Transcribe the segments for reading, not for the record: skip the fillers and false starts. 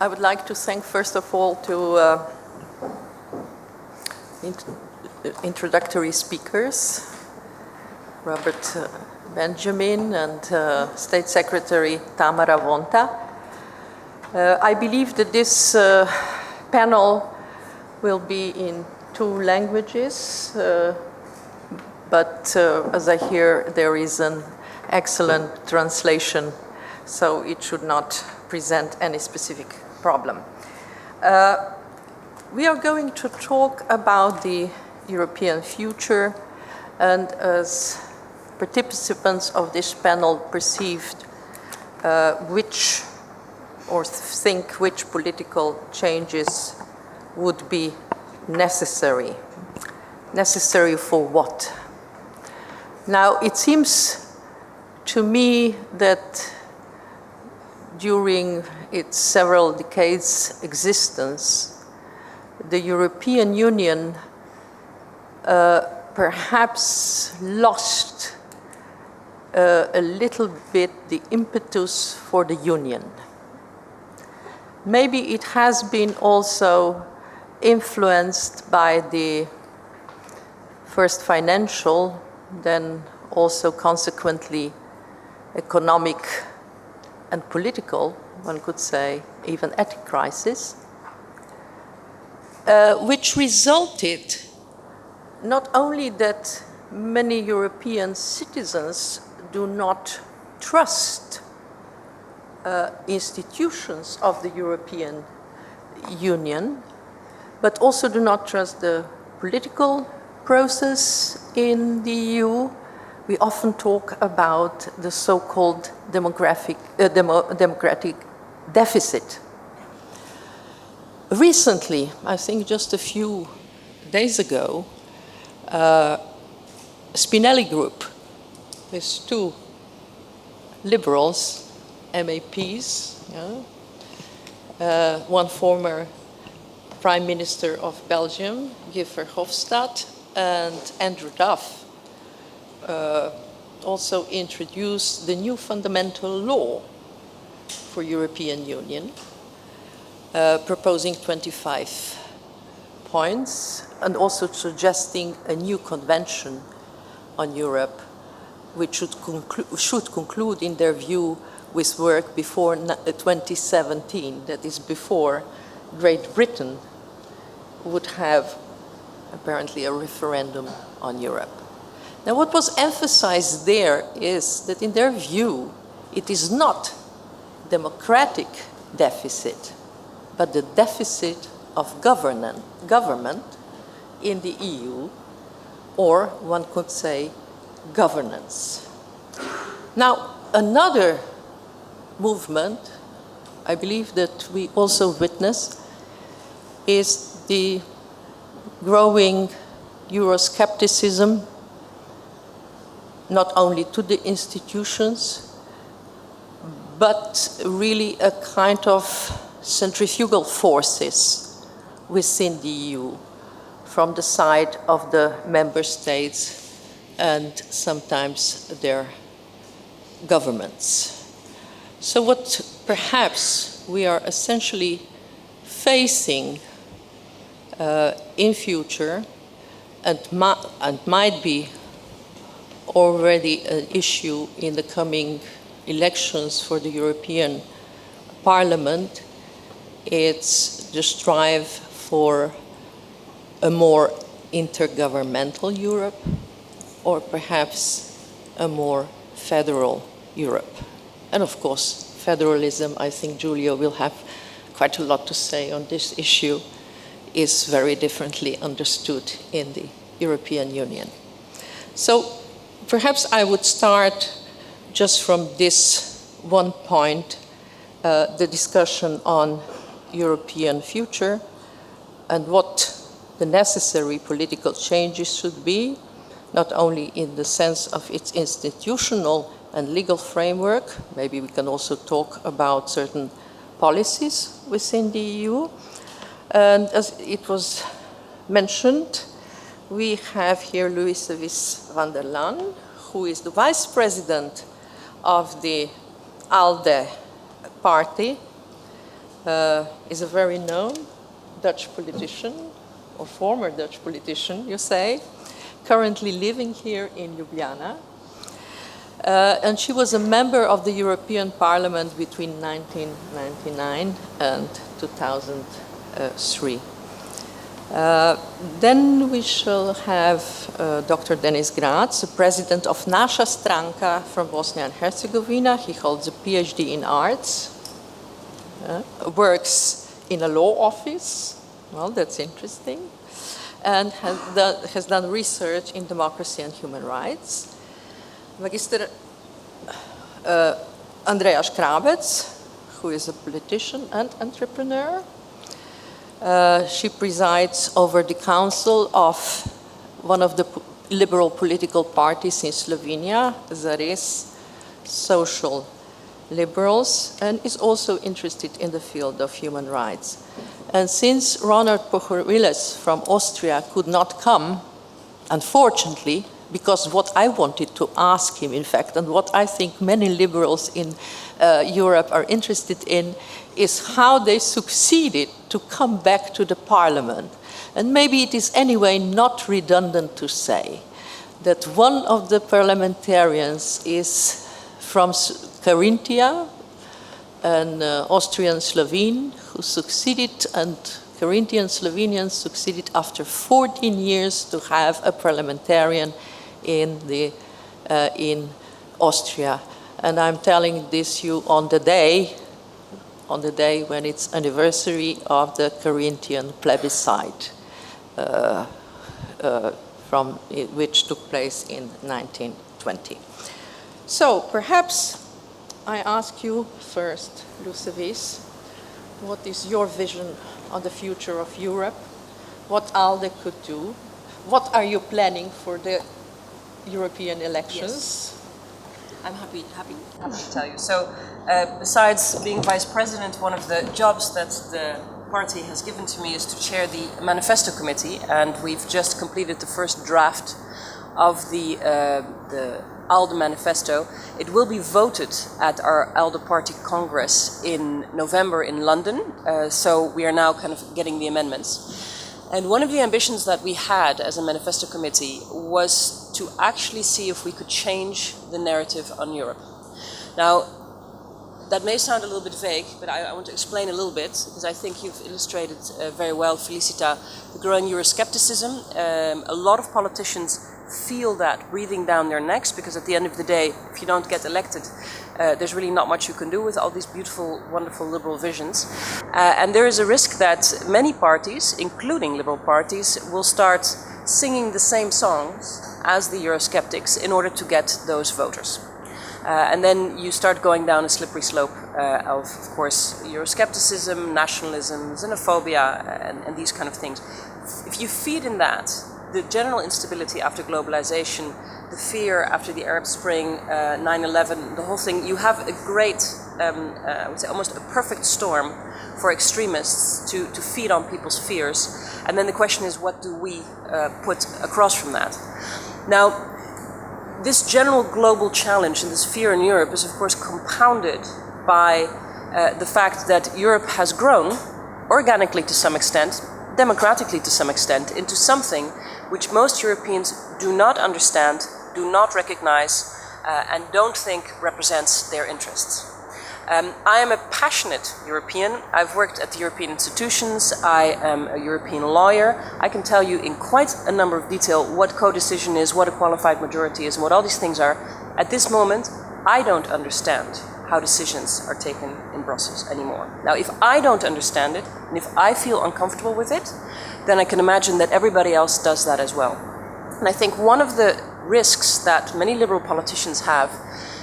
I would like to thank, first of all, introductory speakers, Robert Benjamin and State Secretary Tamara Vonta. I believe that this panel will be in 2 languages, but as I hear, there is an excellent translation, so it should not present any specific problem. We are going to talk about the European future, and as participants of this panel perceived which political changes would be necessary. Necessary for what? Now, it seems to me that during its several decades existence, the European Union perhaps lost a little bit the impetus for the Union. Maybe it has been also influenced by the first financial, then also consequently economic and political, one could say, even ethic crisis, which resulted not only that many European citizens do not trust institutions of the European Union, but also do not trust the political process in the EU. We often talk about the so-called democratic deficit. Recently, I think just a few days ago, Spinelli Group, with 2 liberals, MAPs, one former Prime Minister of Belgium, Guy Verhofstadt, and Andrew Duff, also introduced the new fundamental law for European Union, proposing 25 points and also suggesting a new convention on Europe, which should conclude, in their view, with work before 2017, that is before Great Britain would have apparently a referendum on Europe. Now, what was emphasized there is that in their view, it is not democratic deficit, but the deficit of government in the EU, or one could say governance. Now, another movement, I believe that we also witness, is the growing Euroscepticism, not only to the institutions, but really a kind of centrifugal forces within the EU from the side of the member states and sometimes their governments. So what perhaps we are essentially facing in future, and might be already an issue in the coming elections for the European Parliament, it's the strive for a more intergovernmental Europe, or perhaps a more federal Europe. And of course, federalism, I think Giulio will have quite a lot to say on this issue, is very differently understood in the European Union. So perhaps I would start just from this one point, the discussion on European future and what the necessary political changes should be, not only in the sense of its institutional and legal framework, maybe we can also talk about certain policies within the EU. And as it was mentioned, we have here Louise Vis van der Laan, who is the vice president of the ALDE party, is a very known Dutch politician, or former Dutch politician, you say, currently living here in Ljubljana. And she was a member of the European Parliament between 1999 and 2003. Then we shall have Dr. Denis Grac, the president of Naša Stranka from Bosnia and Herzegovina. He holds a PhD in arts, works in a law office, well, that's interesting, and has done research in democracy and human rights. Magister Andreas Krabec, who is a politician and entrepreneur. She presides over the council of one of the liberal political parties in Slovenia, Zares Social Liberals, and is also interested in the field of human rights. And since Ronald Pohoriles from Austria could not come, unfortunately, because what I wanted to ask him, in fact, and what I think many liberals in Europe are interested in, is how they succeeded to come back to the parliament. And maybe it is anyway not redundant to say that one of the parliamentarians is from Carinthia, an Austrian Slovene who succeeded, and Carinthian Slovenians succeeded after 14 years to have a parliamentarian in Austria. And I'm telling this you on the day when it's anniversary of the Carinthian plebiscite, which took place in 1920. So perhaps I ask you first, Lucevice, what is your vision on the future of Europe? What ALDE could do? What are you planning for the European elections? Yes. I'm happy to tell you. So, besides being vice president, one of the jobs that the party has given to me is to chair the manifesto committee, and we've just completed the first draft of the ALDE manifesto. It will be voted at our ALDE party congress in November in London. So we are now kind of getting the amendments. And one of the ambitions that we had as a manifesto committee was to actually see if we could change the narrative on Europe. Now, that may sound a little bit vague, but I want to explain a little bit, because I think you've illustrated very well, Felicita, the growing Euroscepticism. A lot of politicians feel that breathing down their necks, because at the end of the day, if you don't get elected, there's really not much you can do with all these beautiful, wonderful liberal visions. And there is a risk that many parties, including liberal parties, will start singing the same songs as the Eurosceptics in order to get those voters. And then you start going down a slippery slope of course, Euroscepticism, nationalism, xenophobia, and these kind of things. If you feed in that, the general instability after globalization, the fear after the Arab Spring, 9/11, the whole thing, you have a great, I would say almost a perfect storm for extremists to feed on people's fears. And then the question is, what do we put across from that? Now, this general global challenge and this fear in Europe is of course compounded by the fact that Europe has grown organically to some extent, democratically to some extent, into something which most Europeans do not understand, do not recognize, and don't think represents their interests. I am a passionate European. I've worked at the European institutions. I am a European lawyer. I can tell you in quite a number of detail what co-decision is, what a qualified majority is, and what all these things are. At this moment, I don't understand how decisions are taken in Brussels anymore. Now, if I don't understand it, and if I feel uncomfortable with it, then I can imagine that everybody else does that as well. And I think one of the risks that many liberal politicians have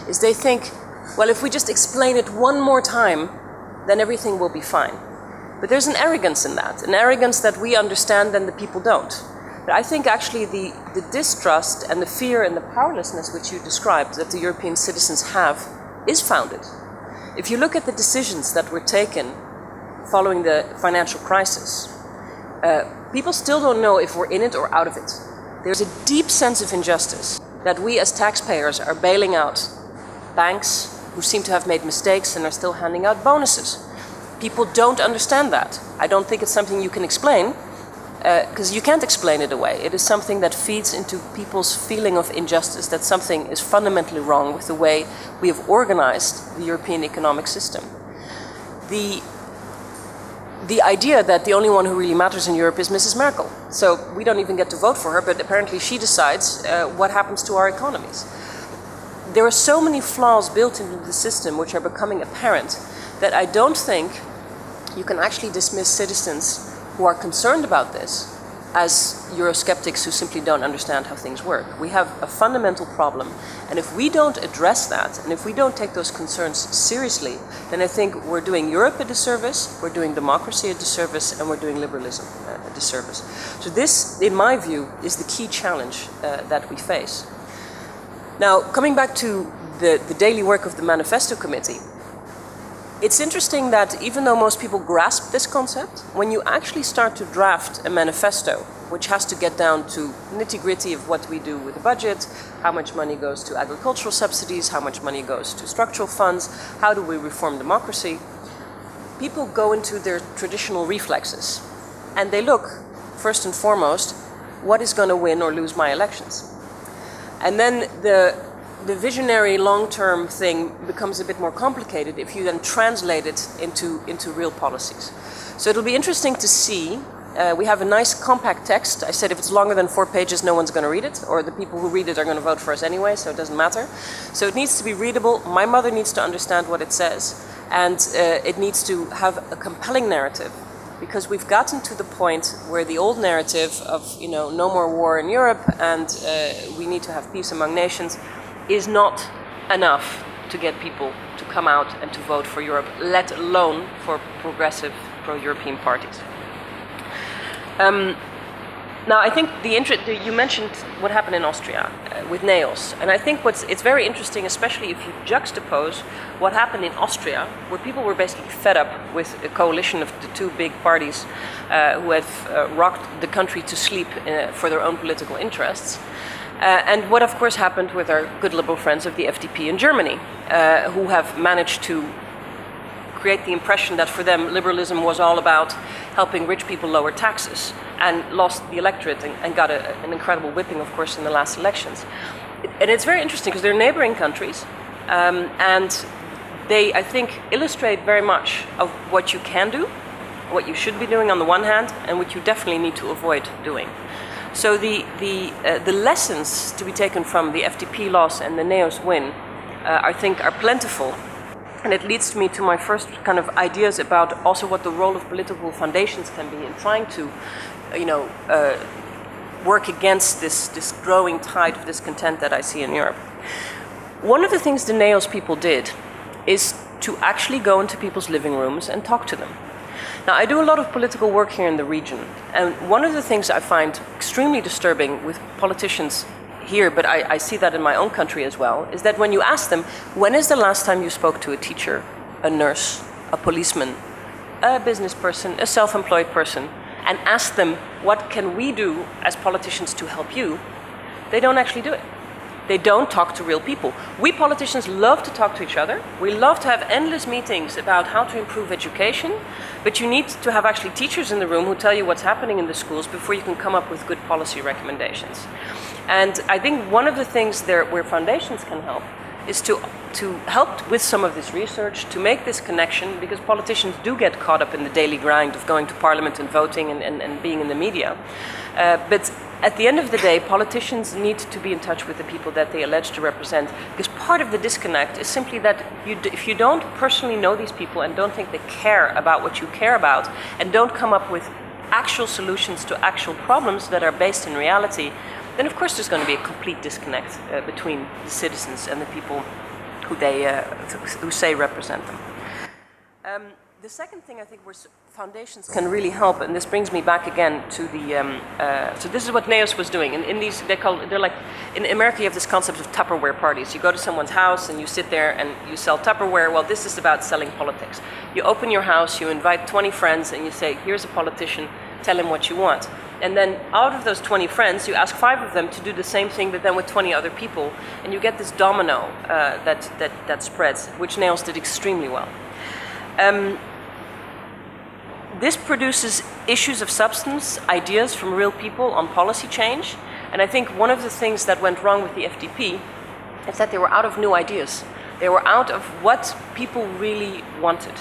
is they think, well, if we just explain it one more time, then everything will be fine. But there's an arrogance in that, an arrogance that we understand and the people don't. But I think actually the distrust and the fear and the powerlessness which you described that the European citizens have is founded. If you look at the decisions that were taken following the financial crisis, people still don't know if we're in it or out of it. There's a deep sense of injustice that we as taxpayers are bailing out banks who seem to have made mistakes and are still handing out bonuses. People don't understand that. I don't think it's something you can explain, because you can't explain it away. It is something that feeds into people's feeling of injustice, that something is fundamentally wrong with the way we have organized the European economic system. The idea that the only one who really matters in Europe is Mrs. Merkel. So we don't even get to vote for her, but apparently she decides what happens to our economies. There are so many flaws built into the system which are becoming apparent that I don't think you can actually dismiss citizens who are concerned about this as Eurosceptics who simply don't understand how things work. We have a fundamental problem, and if we don't address that, and if we don't take those concerns seriously, then I think we're doing Europe a disservice, we're doing democracy a disservice, and we're doing liberalism a disservice. So this, in my view, is the key challenge that we face. Now, coming back to the daily work of the Manifesto Committee, it's interesting that even though most people grasp this concept, when you actually start to draft a manifesto, which has to get down to nitty-gritty of what we do with the budget, how much money goes to agricultural subsidies, how much money goes to structural funds, how do we reform democracy, people go into their traditional reflexes. And they look, first and foremost, what is going to win or lose my elections? And then the visionary long-term thing becomes a bit more complicated if you then translate it into real policies. So it'll be interesting to see. We have a nice compact text. I said if it's longer than 4 pages, no one's going to read it, or the people who read it are going to vote for us anyway, so it doesn't matter. So it needs to be readable. My mother needs to understand what it says, and it needs to have a compelling narrative, because we've gotten to the point where the old narrative of, no more war in Europe and we need to have peace among nations is not enough to get people to come out and to vote for Europe, let alone for progressive pro-European parties. Now, I think you mentioned what happened in Austria with NEOS, and I think it's very interesting, especially if you juxtapose what happened in Austria, where people were basically fed up with a coalition of the two big parties who have rocked the country to sleep for their own political interests. And what, of course, happened with our good liberal friends of the FDP in Germany, who have managed to create the impression that for them liberalism was all about helping rich people lower taxes, and lost the electorate and got an incredible whipping, of course, in the last elections. And it's very interesting because they're neighboring countries, and they, I think, illustrate very much of what you can do, what you should be doing on the one hand, and what you definitely need to avoid doing. So the lessons to be taken from the FDP loss and the NEOS win, I think, are plentiful. And it leads me to my first kind of ideas about also what the role of political foundations can be in trying to, work against this growing tide of discontent that I see in Europe. One of the things the NEOS people did is to actually go into people's living rooms and talk to them. Now, I do a lot of political work here in the region, and one of the things I find extremely disturbing with politicians here, but I see that in my own country as well, is that when you ask them, when is the last time you spoke to a teacher, a nurse, a policeman, a business person, a self-employed person, and ask them, what can we do as politicians to help you? They don't actually do it. They don't talk to real people. We politicians love to talk to each other. We love to have endless meetings about how to improve education, but you need to have actually teachers in the room who tell you what's happening in the schools before you can come up with good policy recommendations. And I think one of the things there where foundations can help is to help with some of this research, to make this connection, because politicians do get caught up in the daily grind of going to parliament and voting and being in the media. But at the end of the day, politicians need to be in touch with the people that they allege to represent, because part of the disconnect is simply that if you don't personally know these people and don't think they care about what you care about, and don't come up with actual solutions to actual problems that are based in reality, then of course there's going to be a complete disconnect between the citizens and the people who say represent them. The second thing I think where foundations can really help, and this brings me back again to the, so this is what NEOS was doing. And in these, they're like, in America you have this concept of Tupperware parties. You go to someone's house and you sit there and you sell Tupperware. Well, this is about selling politics. You open your house, you invite 20 friends and you say, here's a politician, tell him what you want. And then out of those 20 friends, you ask 5 of them to do the same thing, but then with 20 other people. And you get this domino that spreads, which NEOS did extremely well. This produces issues of substance, ideas from real people on policy change. And I think one of the things that went wrong with the FDP is that they were out of new ideas. They were out of what people really wanted.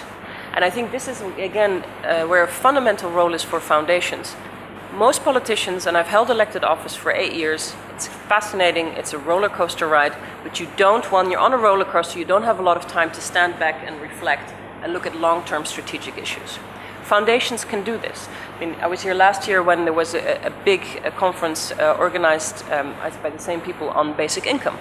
And I think this is, again, where a fundamental role is for foundations. Most politicians, and I've held elected office for 8 years, it's fascinating, it's a roller coaster ride, but when you're on a roller coaster, you don't have a lot of time to stand back and reflect and look at long-term strategic issues. Foundations can do this. I mean, I was here last year when there was a big conference organized by the same people on basic income.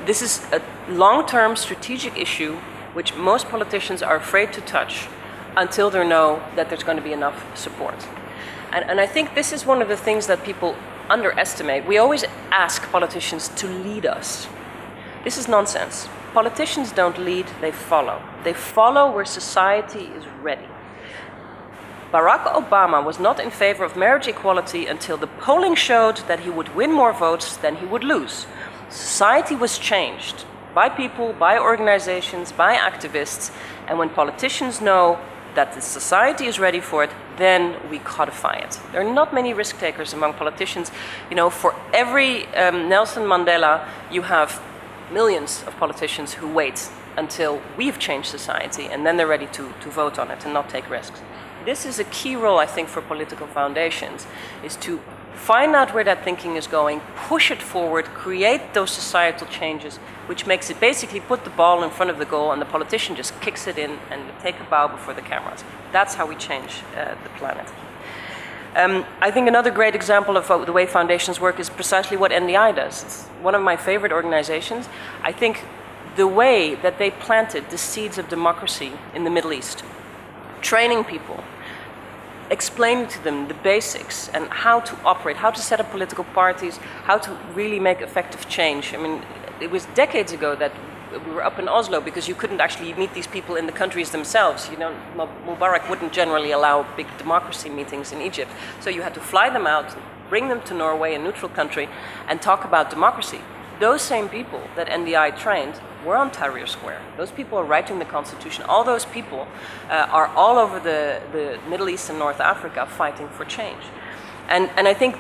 This is a long-term strategic issue which most politicians are afraid to touch until they know that there's going to be enough support. And I think this is one of the things that people underestimate. We always ask politicians to lead us. This is nonsense. Politicians don't lead, they follow. They follow where society is ready. Barack Obama was not in favor of marriage equality until the polling showed that he would win more votes than he would lose. Society was changed by people, by organizations, by activists, and when politicians know that the society is ready for it, then we codify it. There are not many risk takers among politicians. You know, for every Nelson Mandela, you have millions of politicians who wait until we've changed society, and then they're ready to vote on it and not take risks. This is a key role, I think, for political foundations, is to find out where that thinking is going, push it forward, create those societal changes, which makes it basically put the ball in front of the goal and the politician just kicks it in and take a bow before the cameras. That's how we change the planet. I think another great example of the way foundations work is precisely what NDI does. It's one of my favorite organizations. I think the way that they planted the seeds of democracy in the Middle East, training people, explaining to them the basics and how to operate, how to set up political parties, how to really make effective change. I mean, it was decades ago that we were up in Oslo because you couldn't actually meet these people in the countries themselves. You know, Mubarak wouldn't generally allow big democracy meetings in Egypt. So you had to fly them out, bring them to Norway, a neutral country, and talk about democracy. Those same people that NDI trained were on Tahrir Square. Those people are writing the constitution. All those people are all over the Middle East and North Africa fighting for change. And I think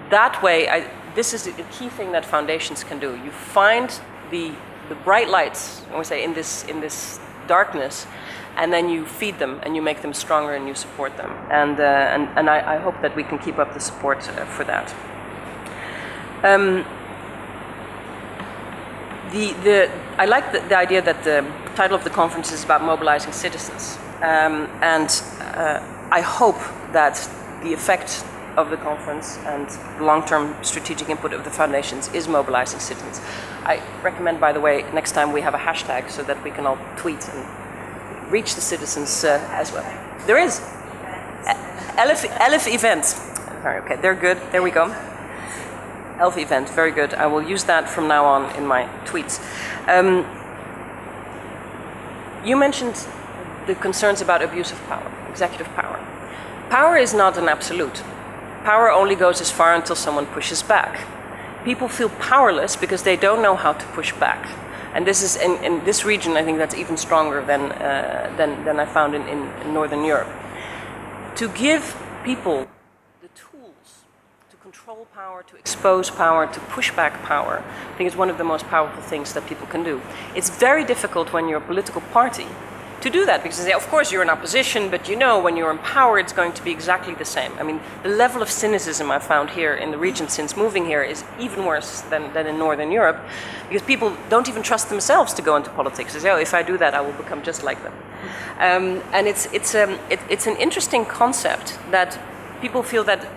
that way, this is a key thing that foundations can do. You find the bright lights, I would say, in this darkness, and then you feed them and you make them stronger and you support them. And I hope that we can keep up the support for that. I like the idea that the title of the conference is about mobilizing citizens. I hope that the effect of the conference and the long-term strategic input of the foundations is mobilizing citizens. I recommend, by the way, next time we have a hashtag so that we can all tweet and reach the citizens as well. There is. Elf event. Okay, they're good. There we go. Elf event, very good. I will use that from now on in my tweets. You mentioned the concerns about abuse of power, executive power. Power is not an absolute. Power only goes as far until someone pushes back. People feel powerless because they don't know how to push back. And this is, in this region, I think that's even stronger than I found in Northern Europe. To give people the tools to control power, to expose power, to push back power, I think is one of the most powerful things that people can do. It's very difficult when you're a political party to do that, because they say, of course you're in opposition, but you know when you're in power it's going to be exactly the same. I mean, the level of cynicism I've found here in the region since moving here is even worse than in Northern Europe, because people don't even trust themselves to go into politics. They say, oh, if I do that I will become just like them. And it's an interesting concept that people feel that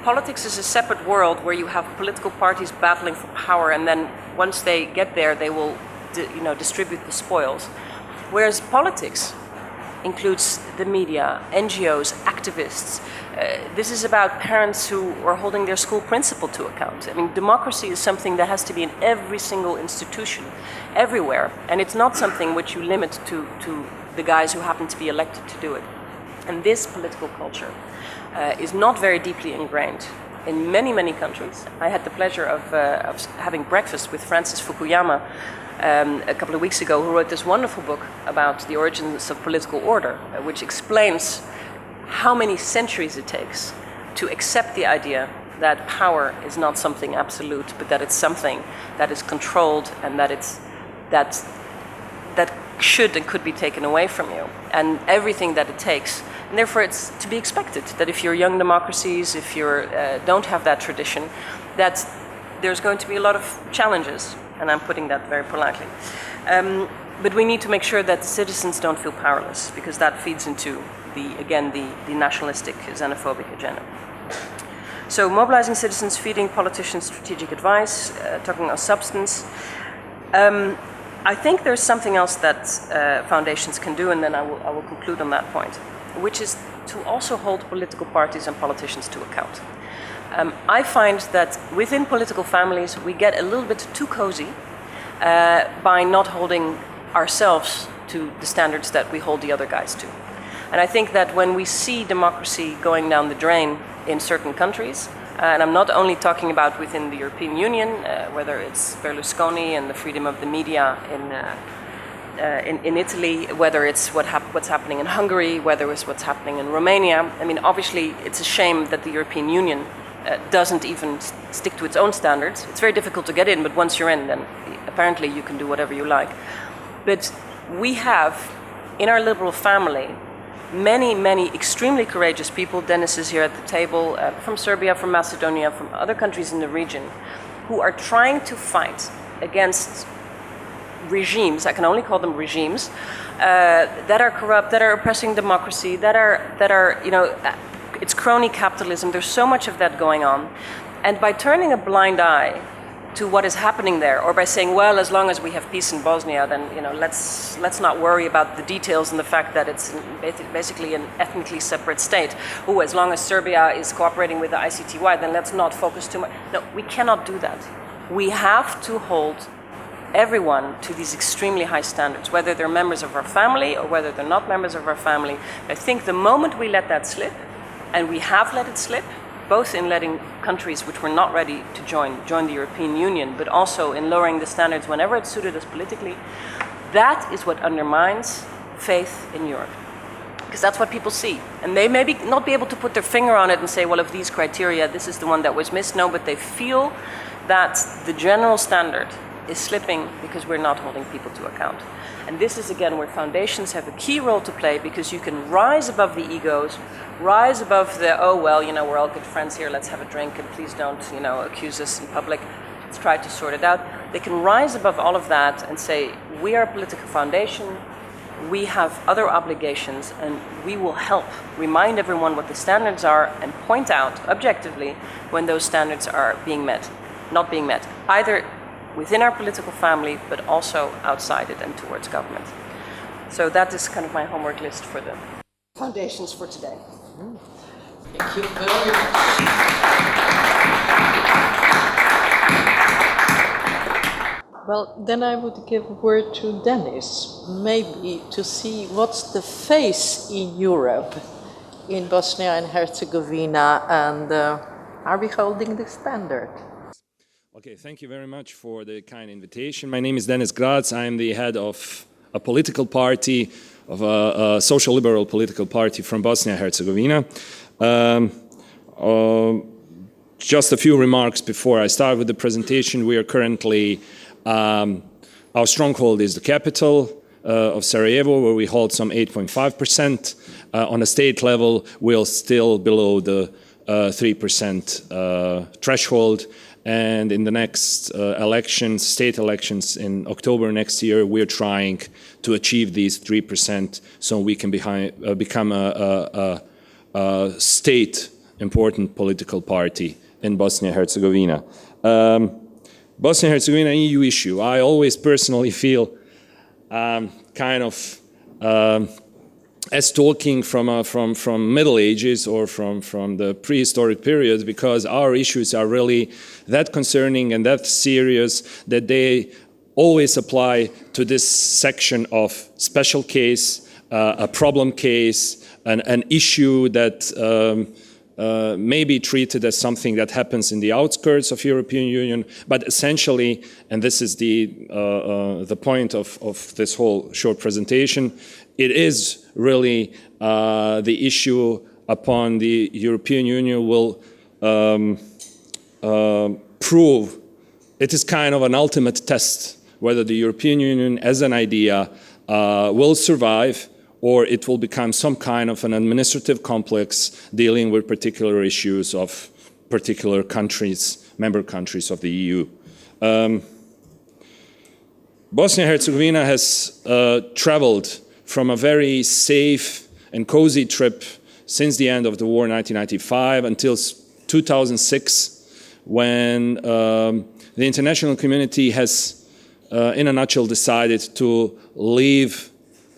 politics is a separate world where you have political parties battling for power, and then once they get there they will distribute the spoils. Whereas politics includes the media, NGOs, activists. This is about parents who are holding their school principal to account. I mean, democracy is something that has to be in every single institution, everywhere. And it's not something which you limit to the guys who happen to be elected to do it. And this political culture is not very deeply ingrained in many, many countries. I had the pleasure of having breakfast with Francis Fukuyama a couple of weeks ago, who wrote this wonderful book about the origins of political order, which explains how many centuries it takes to accept the idea that power is not something absolute, but that it's something that is controlled and that should and could be taken away from you, and everything that it takes. And therefore, it's to be expected that if you're young democracies, if you don't have that tradition, that there's going to be a lot of challenges, and I'm putting that very politely. But we need to make sure that the citizens don't feel powerless, because that feeds into the nationalistic, xenophobic agenda. So mobilizing citizens, feeding politicians strategic advice, talking about substance. I think there's something else that foundations can do, and then I will conclude on that point, which is to also hold political parties and politicians to account. I find that within political families we get a little bit too cozy by not holding ourselves to the standards that we hold the other guys to. And I think that when we see democracy going down the drain in certain countries, and I'm not only talking about within the European Union, whether it's Berlusconi and the freedom of the media in Italy, whether it's what's happening in Hungary, whether it's what's happening in Romania. I mean, obviously, it's a shame that the European Union doesn't even stick to its own standards. It's very difficult to get in, but once you're in, then apparently you can do whatever you like. But we have, in our liberal family, many, many extremely courageous people. Dennis is here at the table, from Serbia, from Macedonia, from other countries in the region, who are trying to fight against regimes, I can only call them regimes, that are corrupt, that are oppressing democracy, that are, you know, it's crony capitalism. There's so much of that going on. And by turning a blind eye to what is happening there, or by saying, well, as long as we have peace in Bosnia, then, you know, let's not worry about the details and the fact that it's basically an ethnically separate state. Oh, as long as Serbia is cooperating with the ICTY, then let's not focus too much. No, we cannot do that. We have to hold everyone to these extremely high standards, whether they're members of our family or whether they're not members of our family. I think the moment we let that slip, and we have let it slip, both in letting countries which were not ready to join the European Union, but also in lowering the standards whenever it suited us politically, that is what undermines faith in Europe. Because that's what people see. And they may not be able to put their finger on it and say, well, of these criteria, this is the one that was missed. No, but they feel that the general standard is slipping because we're not holding people to account. And this is, again, where foundations have a key role to play, because you can rise above the egos, rise above the, oh, well, you know, we're all good friends here, let's have a drink, and please don't, you know, accuse us in public. Let's try to sort it out. They can rise above all of that and say, we are a political foundation, we have other obligations, and we will help remind everyone what the standards are and point out objectively when those standards are being met, not being met, either within our political family, but also outside it and towards government. So that is kind of my homework list for the foundations for today. Thank you very much. Well, then I would give a word to Dennis, maybe to see what's the face in Europe, in Bosnia and Herzegovina, and are we holding the standard? Okay, thank you very much for the kind invitation. My name is Dennis Graz. I am the head of a political party, of a social liberal political party from Bosnia and Herzegovina. Just a few remarks before I start with the presentation. We are currently, our stronghold is the capital of Sarajevo, where we hold some 8.5%. On a state level, we're still below the 3% threshold. And in the next elections, state elections in October next year, we're trying to achieve these 3% so we can become a state important political party in Bosnia and Herzegovina. Bosnia and Herzegovina EU issue. I always personally feel kind of as talking from Middle Ages or from the prehistoric period, because our issues are really that concerning and that serious that they always apply to this section of special case, a problem case, an issue that may be treated as something that happens in the outskirts of European Union, but essentially, and this is the point of this whole short presentation, it is really the issue upon the European Union will prove. It is kind of an ultimate test whether the European Union as an idea will survive, or it will become some kind of an administrative complex dealing with particular issues of particular countries, member countries of the EU. Bosnia-Herzegovina has traveled from a very safe and cozy trip since the end of the war in 1995 until 2006, when the international community has, in a nutshell, decided to leave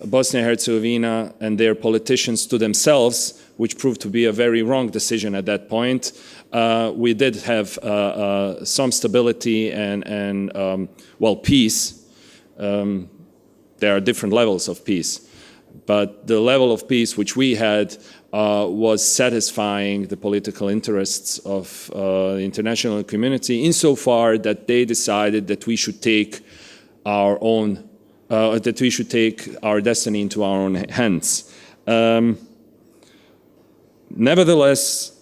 Bosnia-Herzegovina and their politicians to themselves, which proved to be a very wrong decision at that point. We did have some stability and well, peace. There are different levels of peace, but the level of peace which we had was satisfying the political interests of the international community insofar that they decided that we should take our own that we should take our destiny into our own hands. Nevertheless,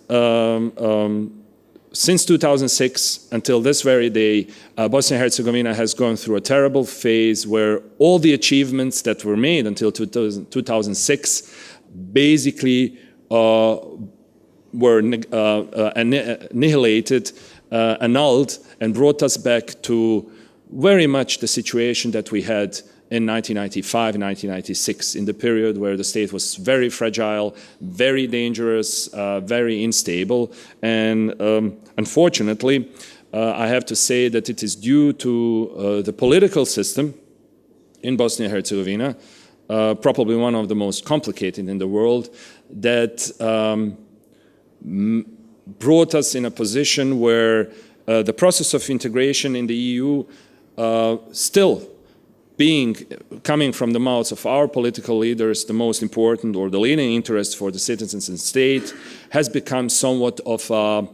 since 2006 until this very day, Bosnia-Herzegovina has gone through a terrible phase where all the achievements that were made until 2006 basically were annihilated, annulled, and brought us back to very much the situation that we had in 1995 and 1996, in the period where the state was very fragile, very dangerous, very unstable. And unfortunately, I have to say that it is due to the political system in Bosnia-Herzegovina, probably one of the most complicated in the world, that brought us in a position where the process of integration in the EU still coming from the mouths of our political leaders, the most important or the leading interest for the citizens and state, has become somewhat of a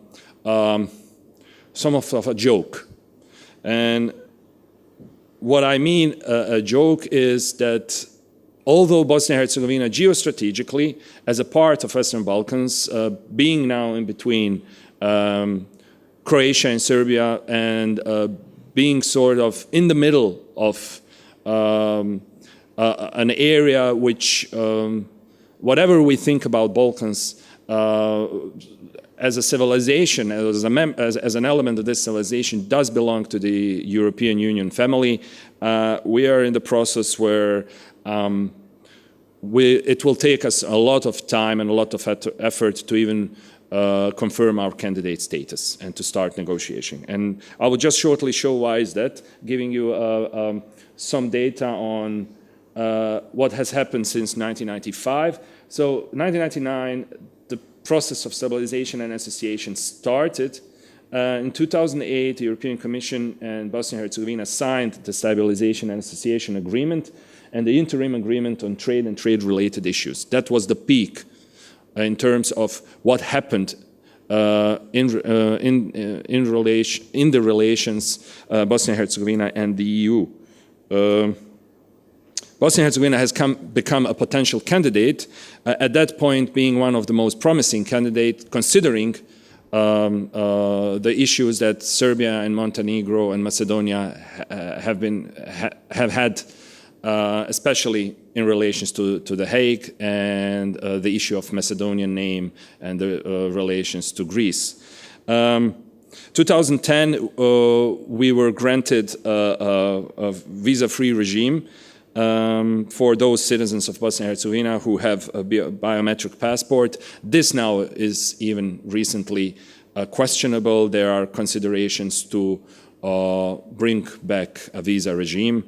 joke. And what I mean a joke is that although Bosnia-Herzegovina geostrategically, as a part of Western Balkans, being now in between Croatia and Serbia, and being sort of in the middle of an area which, whatever we think about Balkans, as a civilization, as an element of this civilization, does belong to the European Union family. We are in the process where it will take us a lot of time and a lot of effort to even confirm our candidate status and to start negotiation. And I will just shortly show why is that, giving you some data on what has happened since 1995. So 1999, the process of stabilization and association started. In 2008, the European Commission and Bosnia-Herzegovina signed the Stabilization and Association Agreement and the Interim Agreement on Trade and Trade-related issues. That was the peak in terms of what happened in the relations Bosnia-Herzegovina and the EU. Bosnia-Herzegovina has become a potential candidate, at that point being one of the most promising candidates, considering the issues that Serbia and Montenegro and Macedonia have had, especially in relations to The Hague and the issue of Macedonian name and the relations to Greece. 2010, we were granted a visa-free regime for those citizens of Bosnia-Herzegovina who have a biometric passport. This now is even recently questionable. There are considerations to bring back a visa regime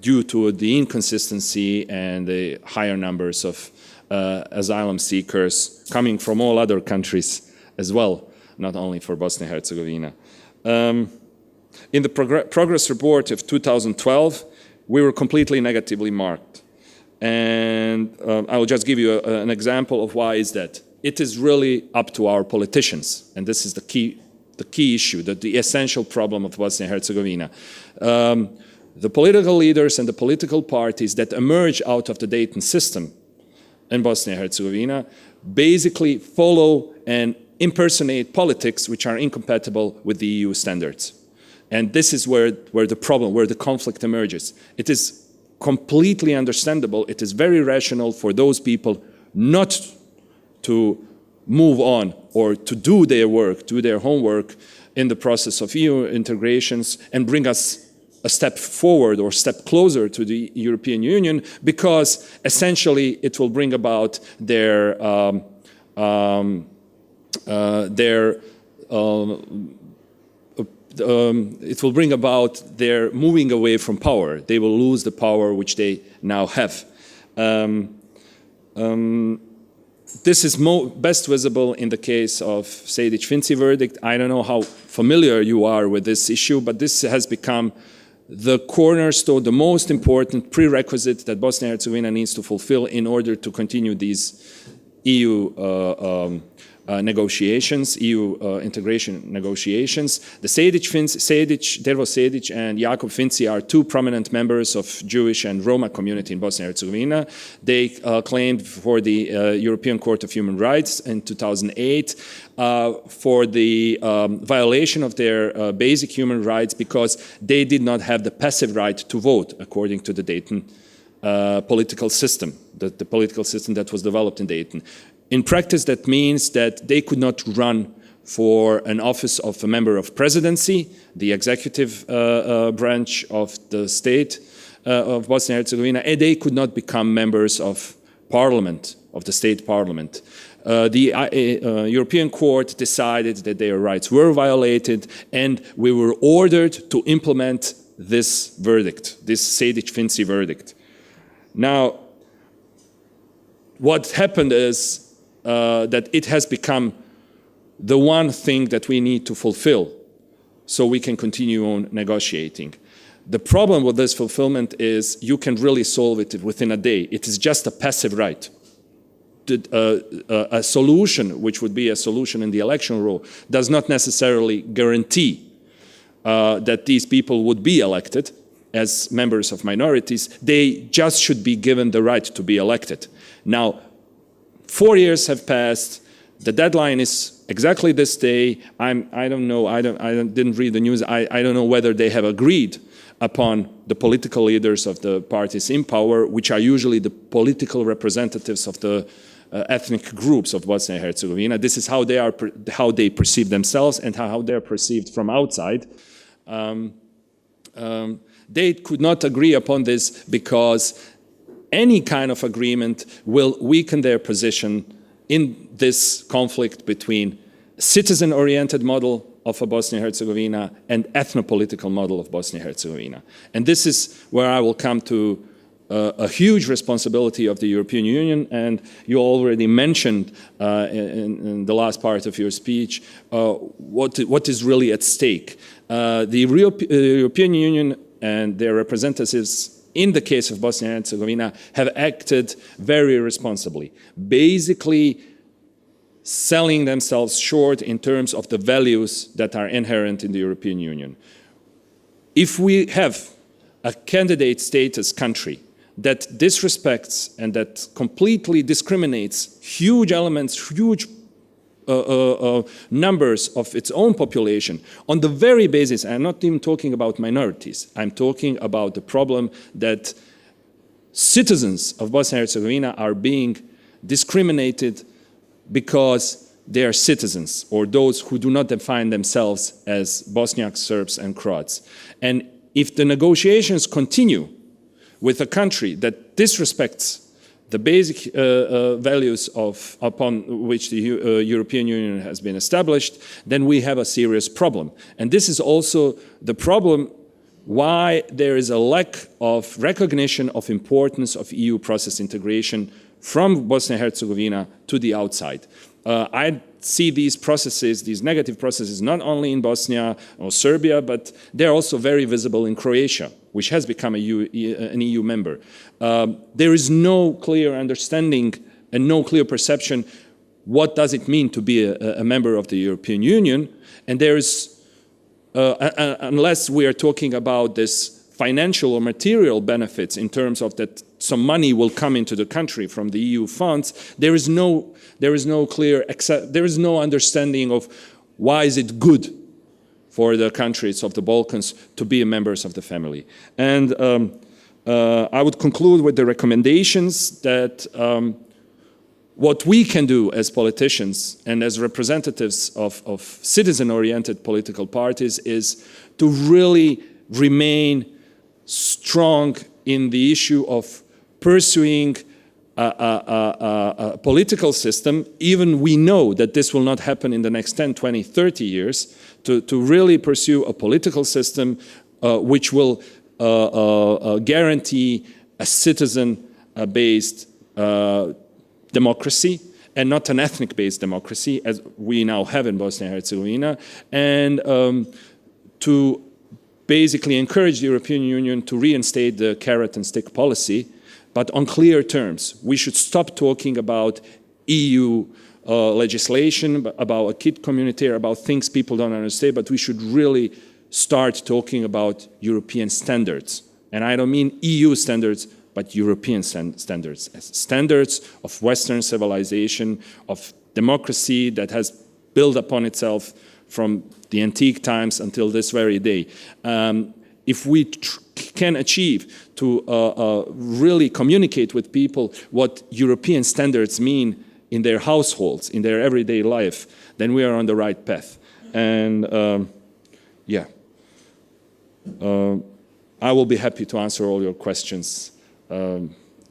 due to the inconsistency and the higher numbers of asylum seekers coming from all other countries as well, not only for Bosnia-Herzegovina. In the progress report of 2012, we were completely negatively marked. And I will just give you an example of why is that. it is really up to our politicians, and this is the key issue, the essential problem of Bosnia and Herzegovina. The political leaders and the political parties that emerge out of the Dayton system in Bosnia and Herzegovina basically follow and impersonate politics which are incompatible with the EU standards. And this is where the problem, where the conflict emerges. It is completely understandable, it is very rational for those people not to move on or to do their work, do their homework in the process of EU integrations and bring us a step forward or step closer to the European Union, because essentially it will bring about it will bring about their moving away from power. They will lose the power which they now have. This is best visible in the case of Sejdić-Finci verdict. I don't know how familiar you are with this issue, but this has become the cornerstone, the most important prerequisite that Bosnia and Herzegovina needs to fulfill in order to continue these EU negotiations, EU integration negotiations. The Dervo Sejdić and Jakub Finci are two prominent members of Jewish and Roma community in Bosnia and Herzegovina. They claimed for the European Court of Human Rights in 2008 for the violation of their basic human rights because they did not have the passive right to vote according to the Dayton political system, the political system that was developed in Dayton. In practice, that means that they could not run for an office of a member of presidency, the executive branch of the state of Bosnia and Herzegovina, and they could not become members of parliament, of the state parliament. The European Court decided that their rights were violated, and we were ordered to implement this verdict, this Sejdić-Finci verdict. Now, what happened is that it has become the one thing that we need to fulfill so we can continue on negotiating. The problem with this fulfillment is you can really solve it within a day. It is just a passive right. A solution, which would be a solution in the election law, does not necessarily guarantee that these people would be elected as members of minorities. They just should be given the right to be elected. Now, 4 years have passed. The deadline is exactly this day. I don't know. I didn't read the news. I don't know whether they have agreed upon the political leaders of the parties in power, which are usually the political representatives of the ethnic groups of Bosnia and Herzegovina. This is how they perceive themselves and how they are perceived from outside. They could not agree upon this because any kind of agreement will weaken their position in this conflict between citizen-oriented model of Bosnia and Herzegovina and ethno-political model of Bosnia and Herzegovina. And this is where I will come to a huge responsibility of the European Union, and you already mentioned in the last part of your speech what is really at stake. The European Union and their representatives in the case of Bosnia and Herzegovina have acted very responsibly, basically selling themselves short in terms of the values that are inherent in the European Union. If we have a candidate status country that disrespects and that completely discriminates huge elements, huge numbers of its own population on the very basis, I'm not even talking about minorities, I'm talking about the problem that citizens of Bosnia and Herzegovina are being discriminated because they are citizens, or those who do not define themselves as Bosniak, Serbs and Croats. And if the negotiations continue with a country that disrespects the basic values upon which the European Union has been established, then we have a serious problem. And this is also the problem why there is a lack of recognition of importance of EU process integration from Bosnia and Herzegovina to the outside. I see these processes, these negative processes, not only in Bosnia or Serbia, but they're also very visible in Croatia, which has become an EU member. There is no clear understanding and no clear perception what does it mean to be a member of the European Union, and there's, unless we are talking about this financial or material benefits in terms of that some money will come into the country from the EU funds, there is no clear, there is no understanding of why is it good for the countries of the Balkans to be members of the family. And I would conclude with the recommendations that what we can do as politicians and as representatives of citizen-oriented political parties is to really remain strong in the issue of pursuing a political system, even we know that this will not happen in the next 10, 20, 30 years, to really pursue a political system which will guarantee a citizen-based democracy and not an ethnic-based democracy, as we now have in Bosnia and Herzegovina, and to basically encourage the European Union to reinstate the carrot and stick policy, but on clear terms. We should stop talking about EU legislation, about acquis communautaire, about things people don't understand, but we should really start talking about European standards. And I don't mean EU standards, but European standards, standards of Western civilization, of democracy that has built upon itself from the antique times until this very day. If we can achieve to really communicate with people what European standards mean in their households, in their everyday life, then we are on the right path. And I will be happy to answer all your questions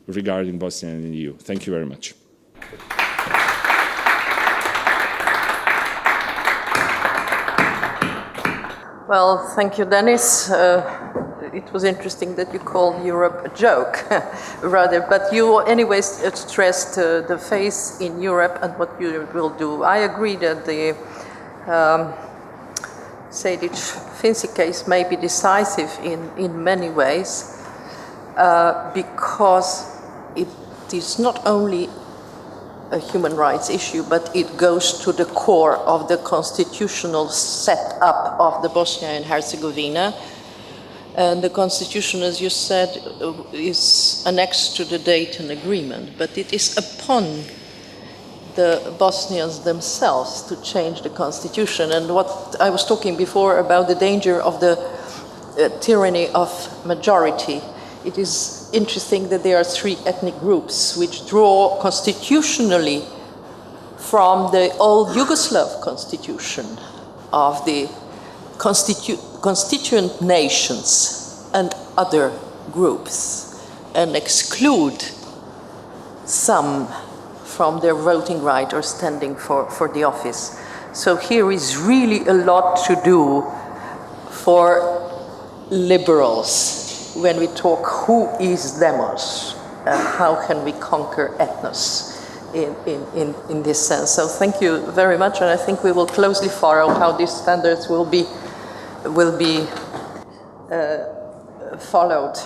regarding Bosnia and the EU. Thank you very much. Well, thank you, Denis. It was interesting that you called Europe a joke, rather, but you anyways stressed the faith in Europe and what you will do. I agree that the Sejdic-Finci case may be decisive in many ways, because it is not only a human rights issue, but it goes to the core of the constitutional setup of the Bosnia and Herzegovina. And the constitution, as you said, is annexed to the Dayton Agreement, but it is upon the Bosnians themselves to change the constitution. And what I was talking before about the danger of the tyranny of majority, it is interesting that there are three ethnic groups which draw constitutionally from the old Yugoslav constitution of the constituent nations and other groups, and exclude some from their voting right or standing for the office. So here is really a lot to do for liberals when we talk who is demos and how can we conquer ethnos in this sense. So thank you very much, and I think we will closely follow how these standards will be followed.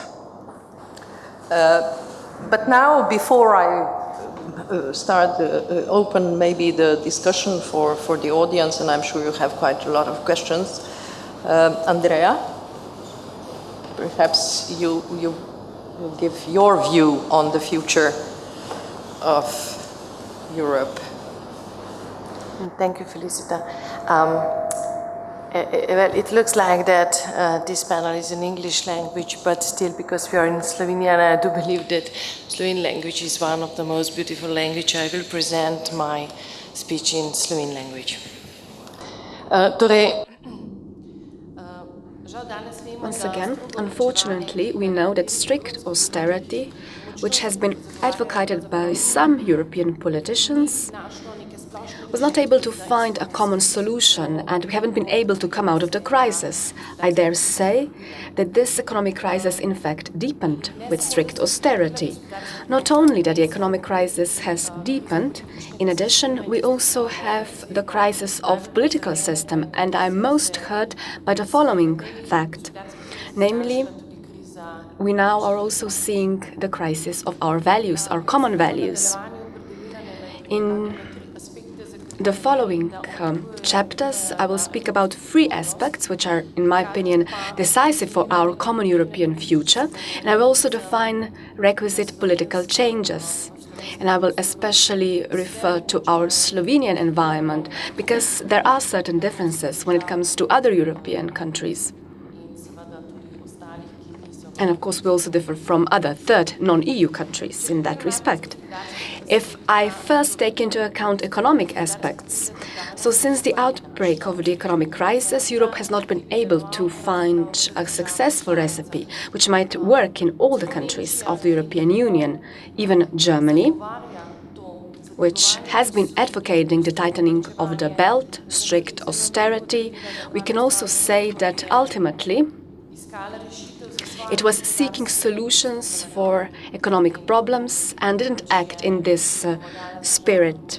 But now, before I start open maybe the discussion for the audience, and I'm sure you have quite a lot of questions, Andrea, perhaps you will give your view on the future of Europe. Thank you, Felicita. Well, it looks like that this panel is in English language, but still, because we are in Slovenia, and I do believe that Slovene language is one of the most beautiful languages, I will present my speech in Slovene language. Once again, unfortunately, we know that strict austerity, which has been advocated by some European politicians, was not able to find a common solution, and we haven't been able to come out of the crisis. I dare say that this economic crisis in fact deepened with strict austerity. Not only that the economic crisis has deepened, in addition we also have the crisis of political system, and I'm most hurt by the following fact. Namely, we now are also seeing the crisis of our values, our common values. In the following chapters, I will speak about three aspects which are, in my opinion, decisive for our common European future, and I will also define requisite political changes. And I will especially refer to our Slovenian environment, because there are certain differences when it comes to other European countries. And of course, we also differ from other third non-EU countries in that respect. If I first take into account economic aspects, so since the outbreak of the economic crisis, Europe has not been able to find a successful recipe which might work in all the countries of the European Union, even Germany, which has been advocating the tightening of the belt, strict austerity. We can also say that ultimately it was seeking solutions for economic problems and didn't act in this spirit.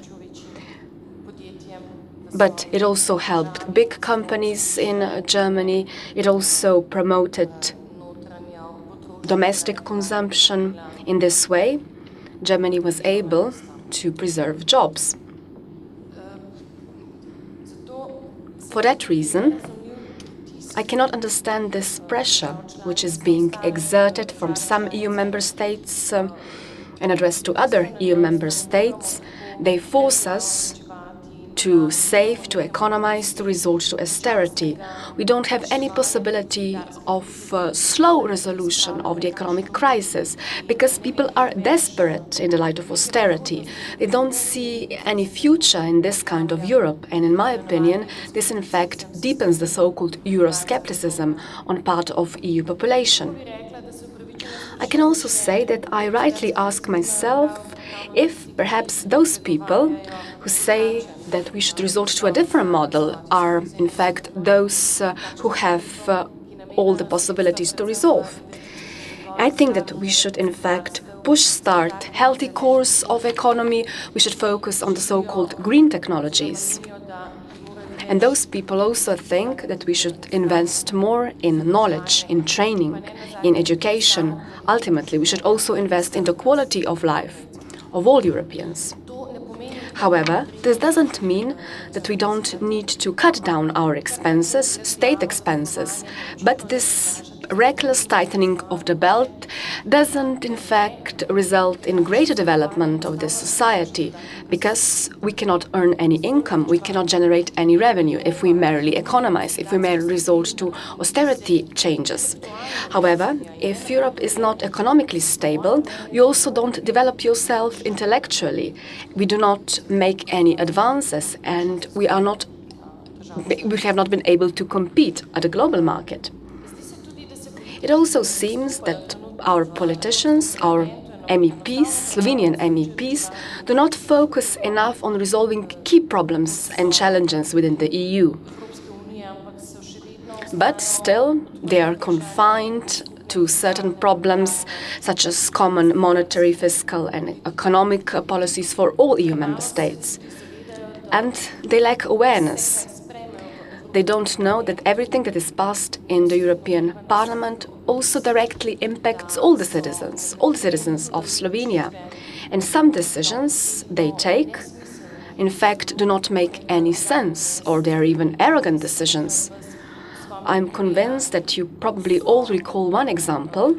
But it also helped big companies in Germany. It also promoted domestic consumption. In this way, Germany was able to preserve jobs. For that reason, I cannot understand this pressure which is being exerted from some EU member states and addressed to other EU member states. They force us to save, to economize, to resort to austerity. We don't have any possibility of slow resolution of the economic crisis because people are desperate in the light of austerity. They don't see any future in this kind of Europe, and in my opinion, this in fact deepens the so-called Euroscepticism on part of EU population. I can also say that I rightly ask myself if perhaps those people who say that we should resort to a different model are in fact those who have all the possibilities to resolve. I think that we should in fact start healthy course of economy. We should focus on the so-called green technologies. And those people also think that we should invest more in knowledge, in training, in education. Ultimately, we should also invest in the quality of life of all Europeans. However, this doesn't mean that we don't need to cut down our expenses, state expenses, but this reckless tightening of the belt doesn't in fact result in greater development of this society, because we cannot earn any income, we cannot generate any revenue if we merely economize, if we merely resort to austerity changes. However, if Europe is not economically stable, you also don't develop yourself intellectually. We do not make any advances, and we have not been able to compete at the global market. It also seems that our politicians, our MEPs, Slovenian MEPs, do not focus enough on resolving key problems and challenges within the EU. But still, they are confined to certain problems, such as common monetary, fiscal and economic policies for all EU member states. And they lack awareness. They don't know that everything that is passed in the European Parliament also directly impacts all the citizens of Slovenia. And some decisions they take, in fact, do not make any sense, or they are even arrogant decisions. I'm convinced that you probably all recall one example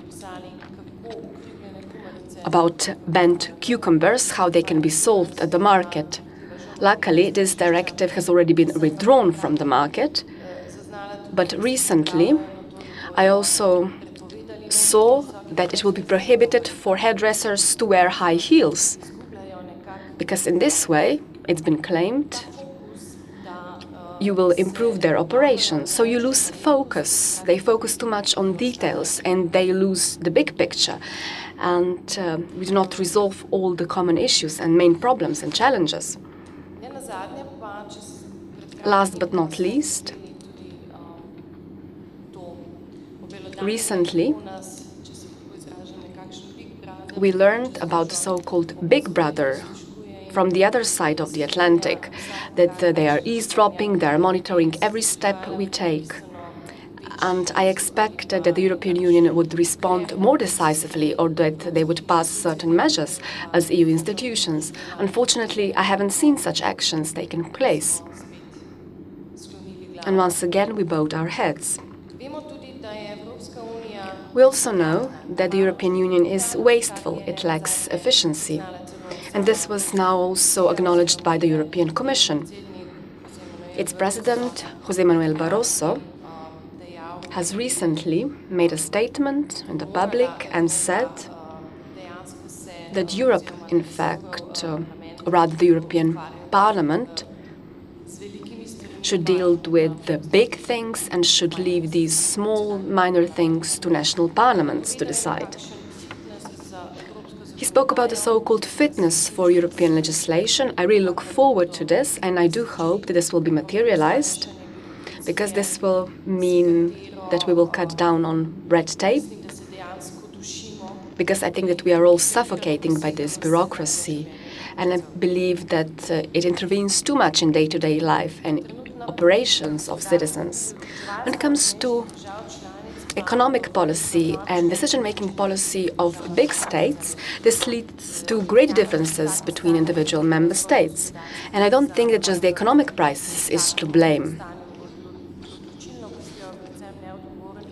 about banned cucumbers, how they can be sold at the market. Luckily, this directive has already been withdrawn from the market, but recently I also saw that it will be prohibited for hairdressers to wear high heels, because in this way, it's been claimed, you will improve their operations. So you lose focus. They focus too much on details and they lose the big picture. And we do not resolve all the common issues and main problems and challenges. Last but not least, recently we learned about the so-called Big Brother from the other side of the Atlantic, that they are eavesdropping, they are monitoring every step we take. and I expected that the European Union would respond more decisively or that they would pass certain measures as EU institutions. Unfortunately, I haven't seen such actions taking place. And once again, we bowed our heads. We also know that the European Union is wasteful, it lacks efficiency. And this was now also acknowledged by the European Commission. Its president, José Manuel Barroso, has recently made a statement in the public and said that Europe, in fact, or rather the European Parliament, should deal with the big things and should leave these small, minor things to national parliaments to decide. He spoke about the so-called fitness for European legislation. I really look forward to this, and I do hope that this will be materialized, because this will mean that we will cut down on red tape, because I think that we are all suffocating by this bureaucracy, and I believe that it intervenes too much in day-to-day life and operations of citizens. When it comes to economic policy and decision-making policy of big states, this leads to great differences between individual member states. And I don't think that just the economic crisis is to blame.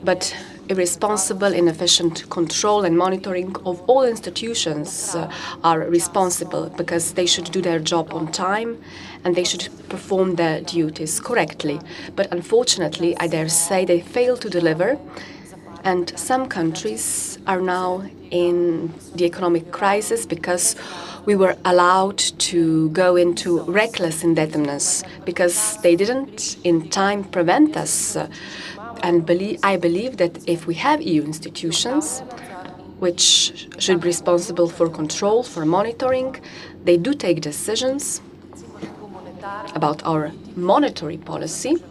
But irresponsible, inefficient control and monitoring of all institutions are responsible, because they should do their job on time and they should perform their duties correctly. But unfortunately, I dare say they fail to deliver, and some countries are now in the economic crisis because we were allowed to go into reckless indebtedness because they didn't in time prevent us. I believe that if we have EU institutions which should be responsible for control, for monitoring, they do take decisions about our monetary policy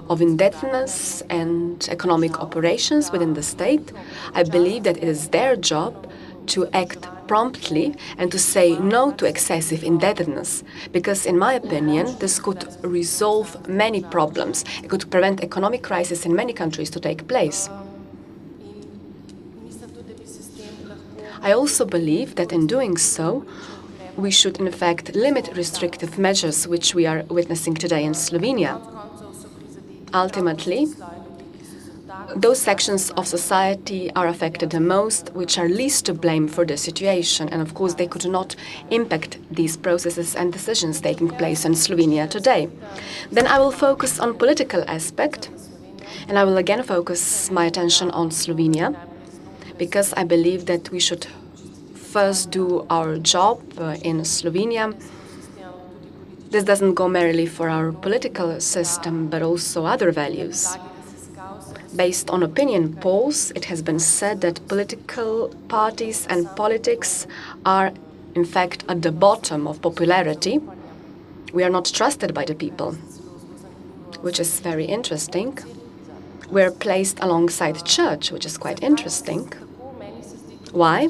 of indebtedness and economic operations within the state. I believe that it is their job to act promptly and to say no to excessive indebtedness, because in my opinion this could resolve many problems. It could prevent economic crisis in many countries to take place. I also believe that in doing so we should in fact limit restrictive measures which we are witnessing today in Slovenia. Ultimately, those sections of society are affected the most, which are least to blame for the situation, and of course they could not impact these processes and decisions taking place in Slovenia today. Then I will focus on political aspect, and I will again focus my attention on Slovenia, because I believe that we should first do our job in Slovenia. This doesn't go merely for our political system, but also other values. Based on opinion polls, it has been said that political parties and politics are, in fact, at the bottom of popularity. We are not trusted by the people, which is very interesting. We're placed alongside the church, which is quite interesting. Why?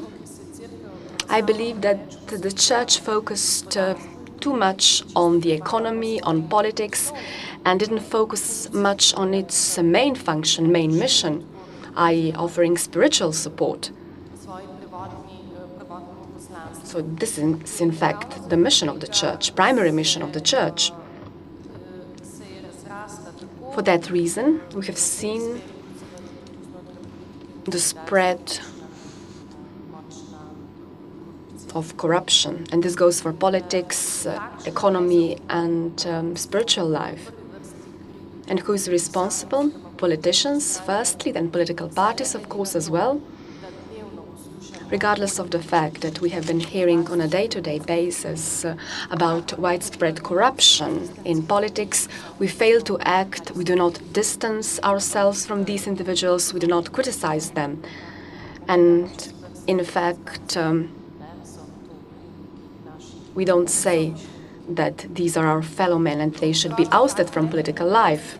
I believe that the church focused too much on the economy, on politics, and didn't focus much on its main function, main mission, i.e. offering spiritual support. So this is in fact the mission of the church, primary mission of the church. For that reason, we have seen the spread of corruption, and this goes for politics, economy, and spiritual life. And who is responsible? Politicians, firstly, then political parties, of course, as well. Regardless of the fact that we have been hearing on a day-to-day basis about widespread corruption in politics, we fail to act, we do not distance ourselves from these individuals, we do not criticize them. And in fact, we don't say that these are our fellow men and they should be ousted from political life.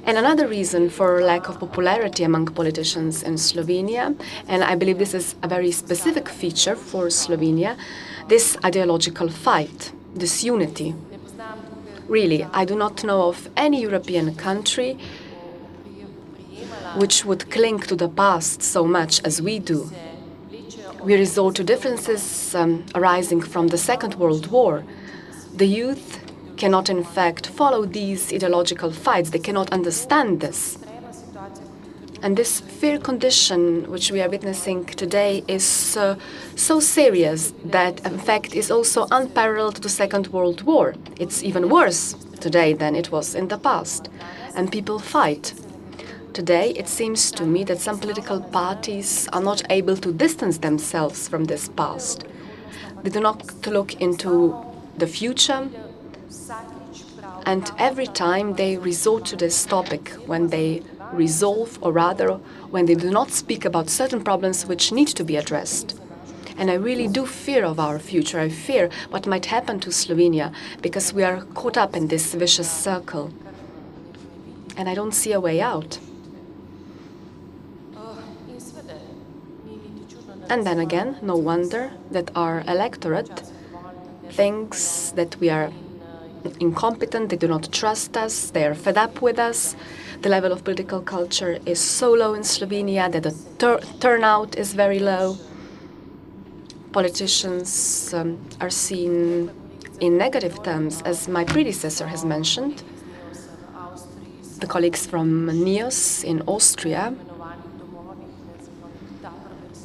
And another reason for lack of popularity among politicians in Slovenia, and I believe this is a very specific feature for Slovenia, this ideological fight, this unity. Really, I do not know of any European country which would cling to the past so much as we do. We resort to differences arising from the Second World War. The youth cannot, in fact, follow these ideological fights. They cannot understand this. And this fear condition which we are witnessing today is so serious that, in fact, is also unparalleled to the Second World War. It's even worse today than it was in the past. And people fight. Today, it seems to me that some political parties are not able to distance themselves from this past. They do not look into the future, and every time they resort to this topic when they resolve, or rather, when they do not speak about certain problems which need to be addressed. And I really do fear of our future. I fear what might happen to Slovenia, because we are caught up in this vicious circle. And I don't see a way out. And then again, no wonder that our electorate thinks that we are incompetent, they do not trust us, they are fed up with us. The level of political culture is so low in Slovenia that the turnout is very low. Politicians are seen in negative terms, as my predecessor has mentioned. The colleagues from NIOS in Austria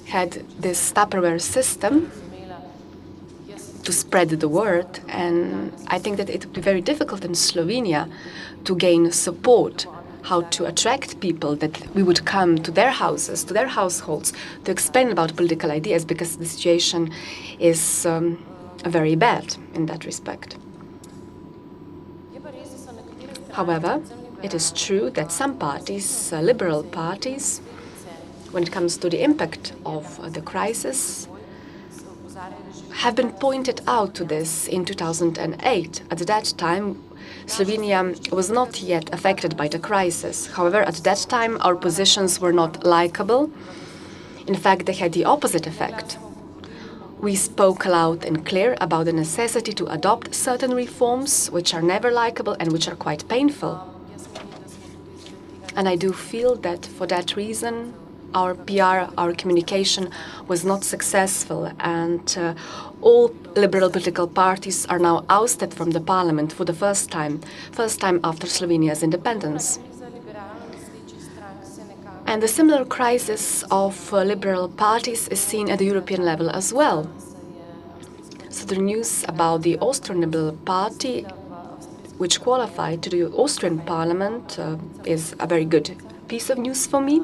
had this Tupperware system to spread the word, and I think that it would be very difficult in Slovenia to gain support, how to attract people, that we would come to their houses, to their households, to explain about political ideas, because the situation is very bad in that respect. However, it is true that some parties, liberal parties, when it comes to the impact of the crisis, have been pointed out to this in 2008. At that time, Slovenia was not yet affected by the crisis. However, at that time, our positions were not likable. In fact, they had the opposite effect. We spoke loud and clear about the necessity to adopt certain reforms which are never likable and which are quite painful. And I do feel that for that reason, our PR, our communication was not successful, and all liberal political parties are now ousted from the parliament for the first time after Slovenia's independence. And the similar crisis of liberal parties is seen at the European level as well. So the news about the Austrian Liberal Party, which qualified to the Austrian parliament, is a very good piece of news for me.